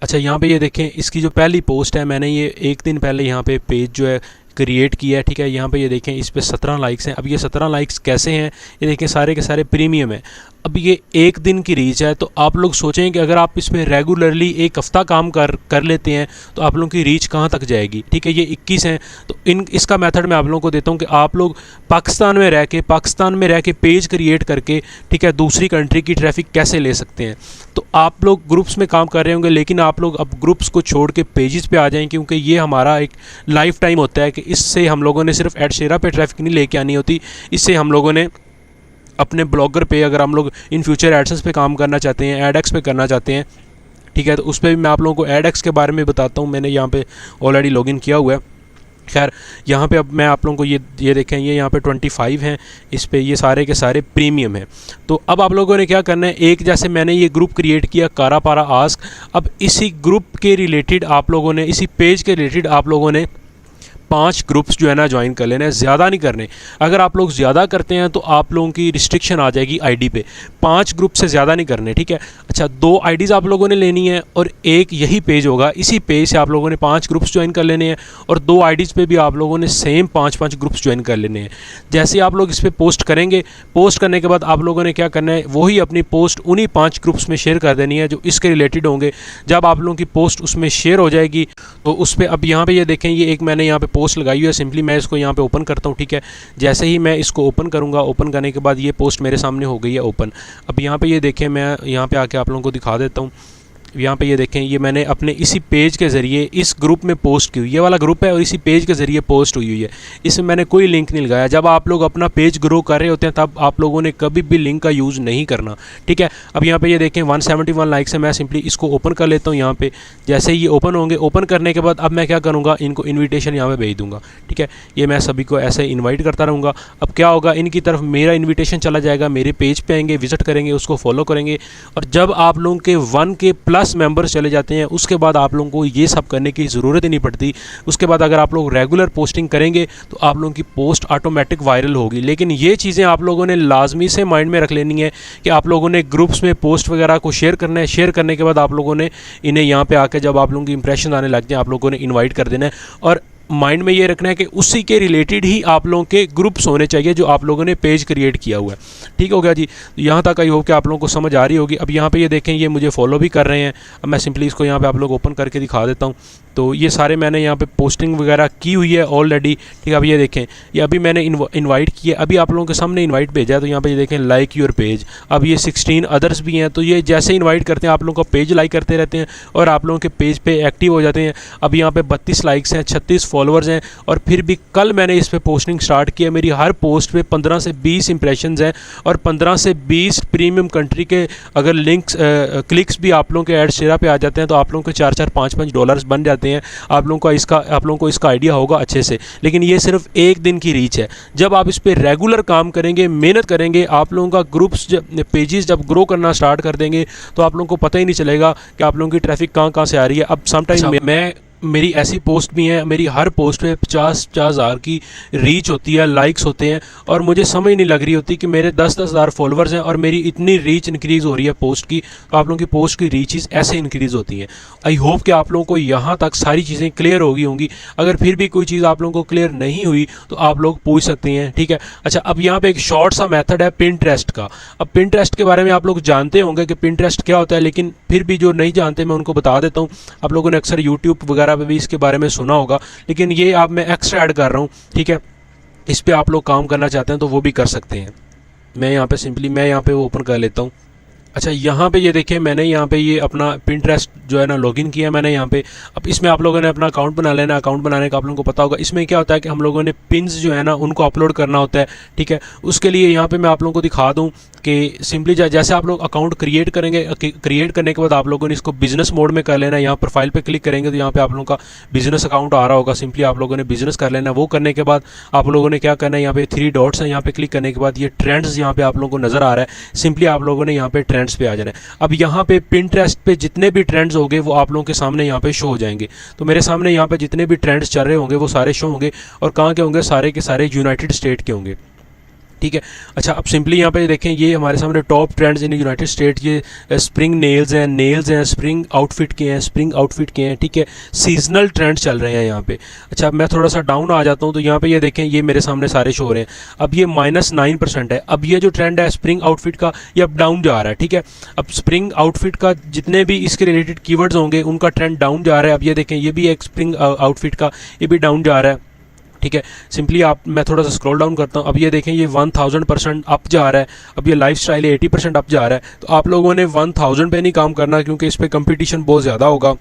अच्छा, यहाँ पे ये देखें, इसकी जो पहली पोस्ट है, मैंने ये 1 दिन पहले यहाँ पे पेज जो है क्रिएट किया है, ठीक है। यहाँ पे ये देखें इस पे 17 लाइक्स हैं। अब ये 17 लाइक्स कैसे हैं, ये देखें सारे के सारे प्रीमियम है। अब ये एक दिन की रीच है, तो आप लोग सोचें कि अगर आप इस पर रेगुलरली एक हफ़्ता काम कर लेते हैं तो आप लोगों की रीच कहाँ तक जाएगी, ठीक है। ये 21 हैं, तो इसका मेथड मैं आप लोगों को देता हूँ कि आप लोग पाकिस्तान में रह के पेज क्रिएट करके, ठीक है, दूसरी कंट्री की ट्रैफिक कैसे ले सकते हैं। तो आप लोग ग्रुप्स में काम कर रहे होंगे, लेकिन आप लोग अब ग्रुप्स को छोड़ के पेजेस पे आ जाएं, क्योंकि ये हमारा एक लाइफ टाइम होता है कि इससे हम लोगों ने सिर्फ एडशेरा पे ट्रैफिक नहीं लेके आनी होती, इससे हम लोगों ने अपने ब्लॉगर पे, अगर हम लोग इन फ्यूचर एडसेंस पे काम करना चाहते हैं, एडएक्स पे करना चाहते हैं, ठीक है, तो उस पर भी मैं आप लोगों को एडएक्स के बारे में बताता हूँ। मैंने यहाँ पे ऑलरेडी लॉगिन किया हुआ है। खैर यहाँ पे अब मैं आप लोगों को ये देखें, ये यहाँ पे 25 हैं, इस पे ये सारे के सारे प्रीमियम हैं। तो अब आप लोगों ने क्या करना है, एक जैसे मैंने ये ग्रुप क्रिएट किया कारापारा आस्क, अब इसी ग्रुप के रिलेटेड आप लोगों ने, इसी पेज के रिलेटेड आप लोगों ने 5 ग्रुप्स जो है ना ज्वाइन कर लेने हैं, ज़्यादा नहीं करने। अगर आप लोग ज़्यादा करते हैं तो आप लोगों की रिस्ट्रिक्शन आ जाएगी आईडी पे। 5 ग्रुप से ज़्यादा नहीं करने, ठीक है। अच्छा, 2 आईडीज़ आप लोगों ने लेनी है और एक यही पेज होगा, इसी पेज से आप लोगों ने 5 ग्रुप्स ज्वाइन कर लेने हैं, और 2 आईडीज़ पे भी आप लोगों ने सेम 5-5 ग्रुप्स ज्वाइन कर लेने हैं। जैसे आप लोग इस पर पोस्ट करेंगे, पोस्ट करने के बाद आप लोगों ने क्या करना है, वही अपनी पोस्ट उन्हीं 5 ग्रुप्स में शेयर कर देनी है जो इसके रिलेटेड होंगे। जब आप लोगों की पोस्ट उसमें शेयर हो जाएगी तो उस पर, अब यहाँ पर ये देखें, ये एक मैंने यहाँ पर पोस्ट लगाई हुई है। सिंपली मैं इसको यहाँ पे ओपन करता हूँ, ठीक है। जैसे ही मैं इसको ओपन करूँगा, ओपन करने के बाद ये पोस्ट मेरे सामने हो गई है ओपन। अब यहाँ पे ये देखें, मैं यहाँ पे आके आप लोगों को दिखा देता हूँ। यहाँ पे ये देखें, ये मैंने अपने इसी पेज के ज़रिए इस ग्रुप में पोस्ट की हुई, ये वाला ग्रुप है और इसी पेज के ज़रिए पोस्ट हुई है। इसमें मैंने कोई लिंक नहीं लगाया। जब आप लोग अपना पेज ग्रो कर रहे होते हैं तब आप लोगों ने कभी भी लिंक का यूज़ नहीं करना, ठीक है। अब यहाँ पे ये देखें 171 लाइक्स है। मैं सिंपली इसको ओपन कर लेता हूँ यहाँ पे। जैसे ही ये ओपन होंगे, ओपन करने के बाद अब मैं क्या करूँगा, इनको इन्विटेशन यहाँ पर भेज दूँगा, ठीक है। ये मैं सभी को ऐसे इन्वाइट करता रहूँगा। अब क्या होगा, इनकी तरफ मेरा इन्विटेशन चला जाएगा, मेरे पेज पर आएंगे, विजिट करेंगे, उसको फॉलो करेंगे, और जब आप लोगों के 1K प्लस मेंबर्स चले जाते हैं, उसके बाद आप लोगों को ये सब करने की ज़रूरत ही नहीं पड़ती। उसके बाद अगर आप लोग रेगुलर पोस्टिंग करेंगे तो आप लोगों की पोस्ट ऑटोमेटिक वायरल होगी। लेकिन ये चीज़ें आप लोगों ने लाजमी से माइंड में रख लेनी है कि आप लोगों ने ग्रुप्स में पोस्ट वगैरह को शेयर करना है। शेयर करने के बाद आप लोगों ने इन्हें यहाँ पे आके, जब आप लोगों की इंप्रेशन आने लग जाए, आप लोगों ने इन्वाइट कर देना है, और माइंड में ये रखना है कि उसी के रिलेटेड ही आप लोगों के ग्रुप्स होने चाहिए जो आप लोगों ने पेज क्रिएट किया हुआ है। ठीक हो गया जी। यहाँ तक आई होप कि आप लोगों को समझ आ रही होगी। अब यहाँ पे ये देखें, ये मुझे फॉलो भी कर रहे हैं। अब मैं सिंपली इसको यहाँ पे आप लोग ओपन करके दिखा देता हूँ। तो ये सारे मैंने यहाँ पे पोस्टिंग वगैरह की हुई है ऑलरेडी, ठीक है। अब ये देखें, ये अभी मैंने इनवाइट किया, अभी आप लोगों के सामने इनवाइट भेजा है। तो यहाँ पे ये देखें, लाइक योर पेज। अब ये 16 अदर्स भी हैं। तो ये जैसे इनवाइट करते हैं आप लोगों का पेज लाइक करते रहते हैं और आप लोगों के पेज पे एक्टिव हो जाते हैं। अब यहाँ पे 32 लाइक्स हैं, 36 फॉलोअर्स हैं, और फिर भी कल मैंने इस पर पोस्टिंग स्टार्ट किया। मेरी हर पोस्ट पे 15 से 20 इंप्रेशंस हैं और 15 से 20 प्रीमियम कंट्री के अगर लिंक्स क्लिक्स भी आप लोगों के एड शेरा पे आ जाते हैं तो आप लोगों के 4-4 5-5 डॉलर्स बन जाते हैं। आप लोगों को इसका आइडिया होगा अच्छे से। लेकिन ये सिर्फ एक दिन की रीच है। जब आप इस पर रेगुलर काम करेंगे, मेहनत करेंगे, आप लोगों का ग्रुप्स पेजेस जब ग्रो करना स्टार्ट कर देंगे तो आप लोगों को पता ही नहीं चलेगा कि आप लोगों की ट्रैफिक कहाँ से आ रही है। अब समटाइम मेरी ऐसी पोस्ट भी हैं, मेरी हर पोस्ट पे 50-50 हज़ार की रीच होती है, लाइक्स होते हैं, और मुझे समझ नहीं लग रही होती कि मेरे 10-10 हज़ार फॉलोअर्स हैं और मेरी इतनी रीच इंक्रीज़ हो रही है पोस्ट की। तो आप लोगों की पोस्ट की रीचेस ऐसे इंक्रीज़ होती हैं। आई होप कि आप लोगों को यहाँ तक सारी चीज़ें क्लियर हो गई होंगी। अगर फिर भी कोई चीज़ आप लोगों को क्लियर नहीं हुई तो आप लोग पूछ सकते हैं, ठीक है। अच्छा, अब यहाँ पर एक शॉर्ट सा मैथड है पिंटरेस्ट का। अब पिंटरेस्ट के बारे में आप लोग जानते होंगे कि पिंटरेस्ट क्या होता है, लेकिन फिर भी जो नहीं जानते मैं उनको बता देता हूँ। आप लोगों ने अक्सर यूट्यूब वगैरह पे भी इसके बारे में सुना होगा, लेकिन ये आप मैं एक्स्ट्रा ऐड कर रहा हूँ, ठीक है। इस पे आप लोग काम करना चाहते हैं तो वो भी कर सकते हैं। मैं यहाँ पे वो ओपन कर लेता हूँ। अच्छा, यहाँ पे ये देखिए, मैंने यहाँ पे ये अपना पिंटरेस्ट जो है ना लॉगिन किया मैंने यहाँ पे। अब इसमें आप लोगों ने अपना अकाउंट बना लेना। अकाउंट बनाने का आप लोगों को पता होगा, इसमें क्या होता है कि हम लोगों ने पिन्स जो है ना उनको अपलोड करना होता है, ठीक है। उसके लिए यहाँ पे मैं आप लोगों को दिखा दूँ कि सिंपली जैसे आप लोग अकाउंट क्रिएट करेंगे, क्रिएट करने के बाद आप लोगों ने इसको बिजनेस मोड में कर लेना है। यहाँ प्रोफाइल पे क्लिक करेंगे तो यहाँ पे आप लोगों का बिजनेस अकाउंट आ रहा होगा। सिंपली आप लोगों ने बिजनेस कर लेना है। वो करने के बाद आप लोगों ने क्या करना है, यहाँ पे 3 डॉट्स हैं, यहाँ पे क्लिक करने के बाद ये ट्रेंड्स यहाँ पे आप लोगों को नजर आ रहा है। सिंपली आप लोगों ने यहाँ पे ट्रेंड्स पे आ जाना है। अब यहाँ पे पिंटरेस्ट पे जितने भी ट्रेंड्स होंगे वो आप लोगों के सामने यहाँ पे शो हो जाएंगे। तो मेरे सामने यहाँ पे जितने भी ट्रेंड्स चल रहे होंगे वो सारे शो होंगे, और कहाँ के होंगे, सारे के सारे यूनाइटेड स्टेट के होंगे, ठीक है। अच्छा, अब सिंपली यहाँ पे देखें, ये हमारे सामने top trends in United state, ये स्प्रिंग नेल्स हैं, स्प्रिंग आउटफिट के हैं, ठीक है। सीजनल ट्रेंड चल रहे हैं यहाँ पे। अच्छा, अब मैं थोड़ा सा डाउन आ जाता हूँ तो यहाँ पे ये देखें, ये मेरे सामने सारे शो हो रहे हैं। अब ये -9% है। अब ये जो ट्रेंड है स्प्रिंग आउटफिट का, ये अब डाउन जा रहा है, ठीक है। अब स्प्रिंग आउटफिट का जितने भी इसके रिलेटेड कीवर्ड्स होंगे उनका ट्रेंड डाउन जा रहा है। अब ये देखें, ये भी एक स्प्रिंग आउटफिट का, ये भी डाउन जा रहा है, ठीक है। सिंपली मैं थोड़ा सा स्क्रॉल डाउन करता हूँ। अब ये देखें, ये 1000% अप जा रहा है। अब ये लाइफस्टाइल 80% अप जा रहा है। तो आप लोगों ने 1000 पे नहीं काम करना, क्योंकि इस पर कंपटीशन बहुत ज़्यादा होगा।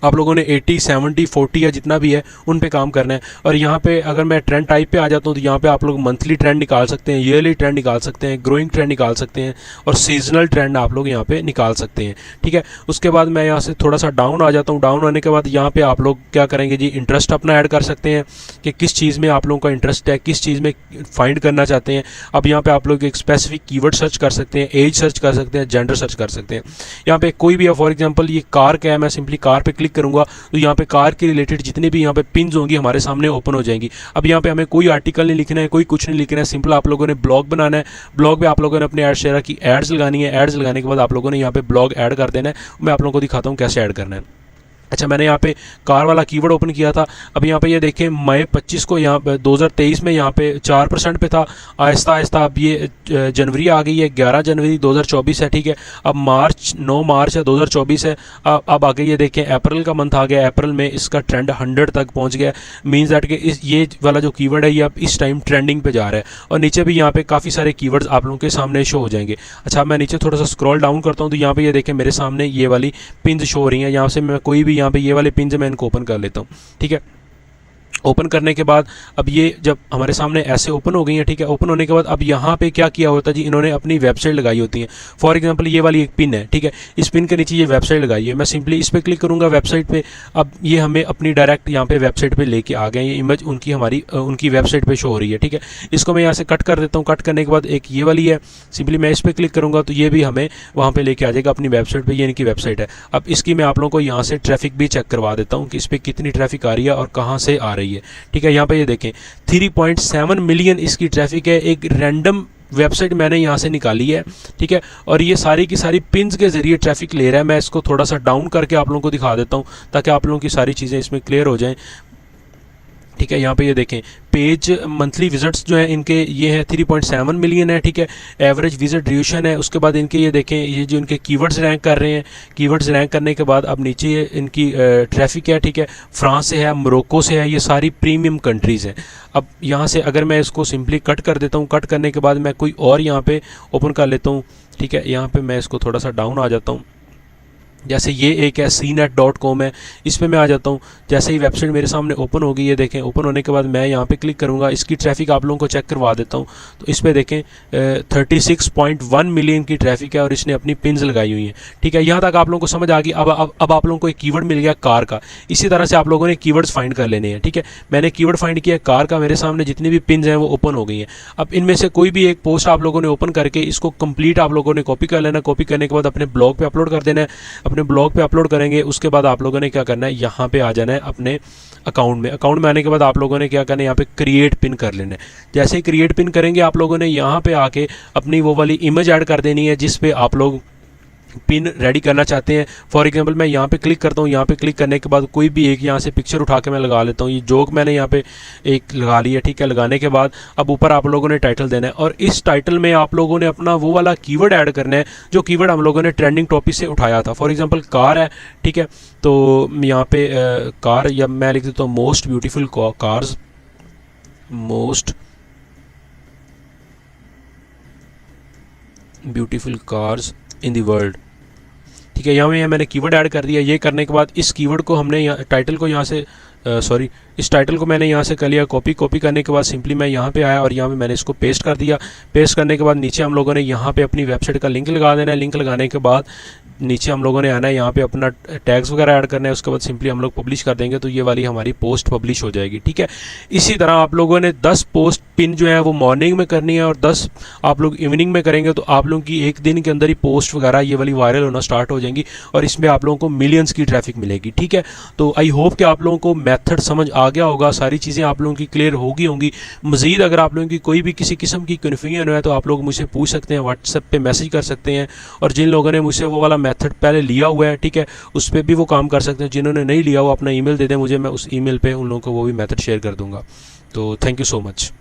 आप लोगों ने 80, 70, 40 या जितना भी है उन पे काम करना है। और यहाँ पे अगर मैं ट्रेंड टाइप पे आ जाता हूँ तो यहाँ पे आप लोग मंथली ट्रेंड निकाल सकते हैं, ईयरली ट्रेंड निकाल सकते हैं, ग्रोइंग ट्रेंड निकाल सकते हैं, और सीजनल ट्रेंड आप लोग यहाँ पे निकाल सकते हैं, ठीक है। उसके बाद मैं यहाँ से थोड़ा सा डाउन आ जाता हूँ। डाउन आने के बाद यहाँ पे आप लोग क्या करेंगे जी, इंटरेस्ट अपना ऐड कर सकते हैं कि किस चीज़ में आप लोगों का इंटरेस्ट है, किस चीज़ में फाइंड करना चाहते हैं। अब यहाँ पे आप लोग एक स्पेसिफिक कीवर्ड सर्च कर सकते हैं, एज सर्च कर सकते हैं, जेंडर सर्च कर सकते हैं। यहाँ पे कोई भी है, फॉर एग्जाम्पल ये कार का है, मैं सिंपली कार पे क्लिक करूँगा तो यहाँ पे कार के रिलेटेड जितने भी यहाँ पे पिन्स होंगी हमारे सामने ओपन हो जाएंगी। अब यहाँ पे हमें कोई आर्टिकल नहीं लिखना है, कोई कुछ नहीं लिखना है, सिंपल आप लोगों ने ब्लॉग बनाना है। ब्लॉग पे आप लोगों ने अपने एड शेयर की एड्स लगानी है। एड्स लगाने के बाद आप लोगों ने यहाँ पे ब्लॉग ऐड कर देना है। मैं आप लोगों को दिखाता हूँ कैसे ऐड करना है। अच्छा, मैंने यहाँ पे कार वाला कीवर्ड ओपन किया था। अब यहाँ पे ये देखें, मई 25 को यहाँ पे 2023 में यहाँ पे 4% पे था। आहिस्ता आहिस्ता अब ये जनवरी आ गई है, 11 जनवरी 2024 है, ठीक है। अब 9 मार्च है 2024 है। अब आगे ये देखें, अप्रैल का मंथ आ गया। अप्रैल में इसका ट्रेंड 100 तक पहुँच गया। मीन्स दैट कि ये वाला जो कीवर्ड है ये अब इस टाइम ट्रेंडिंग पे जा रहा है। और नीचे भी यहाँ पे काफ़ी सारे कीवर्ड्स आप लोगों के सामने शो हो जाएंगे। अच्छा, मैं नीचे थोड़ा सा स्क्रॉल डाउन करता हूँ तो यहाँ पे ये देखें, मेरे सामने ये वाली पिन्स शो हो रही हैं। यहाँ से मैं कोई भी यहाँ पे ये वाले पिन से मैं इनको ओपन कर लेता हूँ, ठीक है। ओपन करने के बाद अब ये जब हमारे सामने ऐसे ओपन हो गई हैं, ठीक है। ओपन होने के बाद अब यहाँ पे क्या किया होता है जी, इन्होंने अपनी वेबसाइट लगाई होती है। फॉर एग्जांपल ये वाली एक पिन है, ठीक है। इस पिन के नीचे ये वेबसाइट लगाई है। मैं सिंपली इस पर क्लिक करूँगा वेबसाइट पे। अब ये हमें अपनी डायरेक्ट यहाँ पे वेबसाइट पे लेके आ गए। ये इमेज उनकी उनकी वेबसाइट पे शो हो रही है, ठीक है। इसको मैं यहाँ से कट कर देता हूँ। कट करने के बाद एक ये वाली है, सिंपली मैं इस पर क्लिक करूँगा तो ये भी हमें वहाँ पर लेके आ जाएगा अपनी वेबसाइट पर। ये इनकी वेबसाइट है। अब इसकी मैं आप लोगों को यहाँ से ट्रैफिक भी चेक करवा देता हूँ कि इस पर कितनी ट्रैफिक आ रही है और कहाँ से आ रही है, ठीक है। यहाँ पे ये देखें 3.7 मिलियन इसकी ट्रैफिक है। एक रैंडम वेबसाइट मैंने यहाँ से निकाली है, ठीक है। और ये सारी की सारी पिन्स के ज़रिए ट्रैफिक ले रहा है। मैं इसको थोड़ा सा डाउन करके आप लोगों को दिखा देता हूँ ताकि आप लोगों की सारी चीज़ें इसमें क्लियर हो जाएं, ठीक है। यहाँ पे ये देखें, पेज मंथली विजिट्स जो है इनके ये है 3.7 मिलियन है, ठीक है। एवरेज विजिट ड्यूरेशन है। उसके बाद इनके ये देखें, ये जो इनके कीवर्ड्स रैंक कर रहे हैं, कीवर्ड्स रैंक करने के बाद अब नीचे इनकी ट्रैफिक है, ठीक है। फ्रांस से है, मोरक्को से है, ये सारी प्रीमियम कंट्रीज़ हैं। अब यहाँ से अगर मैं इसको सिंपली कट कर देता हूँ, कट करने के बाद मैं कोई और यहाँ पर ओपन कर लेता हूँ, ठीक है। यहाँ पर मैं इसको थोड़ा सा डाउन आ जाता हूँ। जैसे ये एक है cnet.com है, इस पर मैं आ जाता हूँ। जैसे ही वेबसाइट मेरे सामने ओपन होगी, ये देखें, ओपन होने के बाद मैं यहाँ पे क्लिक करूँगा। इसकी ट्रैफिक आप लोगों को चेक करवा देता हूँ। तो इस पर देखें 36.1 मिलियन की ट्रैफिक है और इसने अपनी पिन्स लगाई हुई हैं, ठीक है। यहाँ तक आप लोगों को समझ आ गई। अब आप लोगों को एक कीवर्ड मिल गया कार का। इसी तरह से आप लोगों ने कीवर्ड्स फाइंड कर लेने हैं, ठीक है। मैंने कीवर्ड फाइंड किया कार का, मेरे सामने जितनी भी पिन्स हैं वो ओपन हो गई हैं। अब इनमें से कोई भी एक पोस्ट आप लोगों ने ओपन करके इसको कंप्लीट आप लोगों ने कॉपी कर लेना। कॉपी करने के बाद अपने ब्लॉग पे अपलोड कर देना है। अपने ब्लॉग पे अपलोड करेंगे, उसके बाद आप लोगों ने क्या करना है, यहाँ पे आ जाना है अपने अकाउंट में। अकाउंट में आने के बाद आप लोगों ने क्या करना है, यहाँ पे क्रिएट पिन कर लेना है। जैसे ही क्रिएट पिन करेंगे, आप लोगों ने यहाँ पे आके अपनी वो वाली इमेज ऐड कर देनी है जिस पे आप लोग पिन रेडी करना चाहते हैं। फॉर एग्जांपल मैं यहाँ पे क्लिक करता हूँ। यहाँ पे क्लिक करने के बाद कोई भी एक यहाँ से पिक्चर उठा के मैं लगा लेता हूँ। ये जोक मैंने यहाँ पे एक लगा ली है, ठीक है। लगाने के बाद अब ऊपर आप लोगों ने टाइटल देना है और इस टाइटल में आप लोगों ने अपना वो वाला कीवर्ड ऐड करना है जो कीवर्ड हम लोगों ने ट्रेंडिंग टॉपिक से उठाया था। फॉर एग्जाम्पल कार है, ठीक है। तो यहाँ पे कार, या मैं लिख देता हूँ most beautiful cars, most beautiful cars in the world, ठीक है। यहाँ में मैंने कीवर्ड ऐड कर दिया। ये करने के बाद इस कीवर्ड को हमने टाइटल को यहाँ से इस टाइटल को मैंने यहाँ से कर लिया कॉपी करने के बाद सिंपली मैं यहाँ पे आया और यहाँ पे मैंने इसको पेस्ट कर दिया। पेस्ट करने के बाद नीचे हम लोगों ने यहाँ पे अपनी वेबसाइट का लिंक लगा देना है। लिंक लगाने के बाद नीचे हम लोगों ने आना है, यहाँ पे अपना टैग्स वगैरह ऐड करना है, उसके बाद सिंपली हम लोग पब्लिश कर देंगे तो ये वाली हमारी पोस्ट पब्लिश हो जाएगी। ठीक है, इसी तरह आप लोगों ने 10 पोस्ट पिन जो है वो मॉर्निंग में करनी है और 10 आप लोग इवनिंग में करेंगे तो आप लोगों की एक दिन के अंदर ही पोस्ट वगैरह ये वाली वायरल होना स्टार्ट हो जाएंगी और इसमें आप लोगों को मिलियंस की ट्रैफिक मिलेगी। ठीक है, तो आई होप कि आप लोगों को मेथड समझ आ गया होगा, सारी चीज़ें आप लोगों की क्लियर होंगी। मज़ीद अगर आप लोगों की कोई भी किसी किस्म की कन्फ्यूजन है तो आप लोग मुझसे पूछ सकते हैं, व्हाट्सएप पे मैसेज कर सकते हैं। और जिन लोगों ने मुझसे वो वाला मेथड पहले लिया हुआ है, ठीक है, उस पर भी वो काम कर सकते हैं। जिन्होंने नहीं लिया वो अपना ईमेल दे दें मुझे, मैं उस ईमेल पे उन लोगों को वो भी मेथड शेयर कर दूंगा। तो थैंक यू सो मच।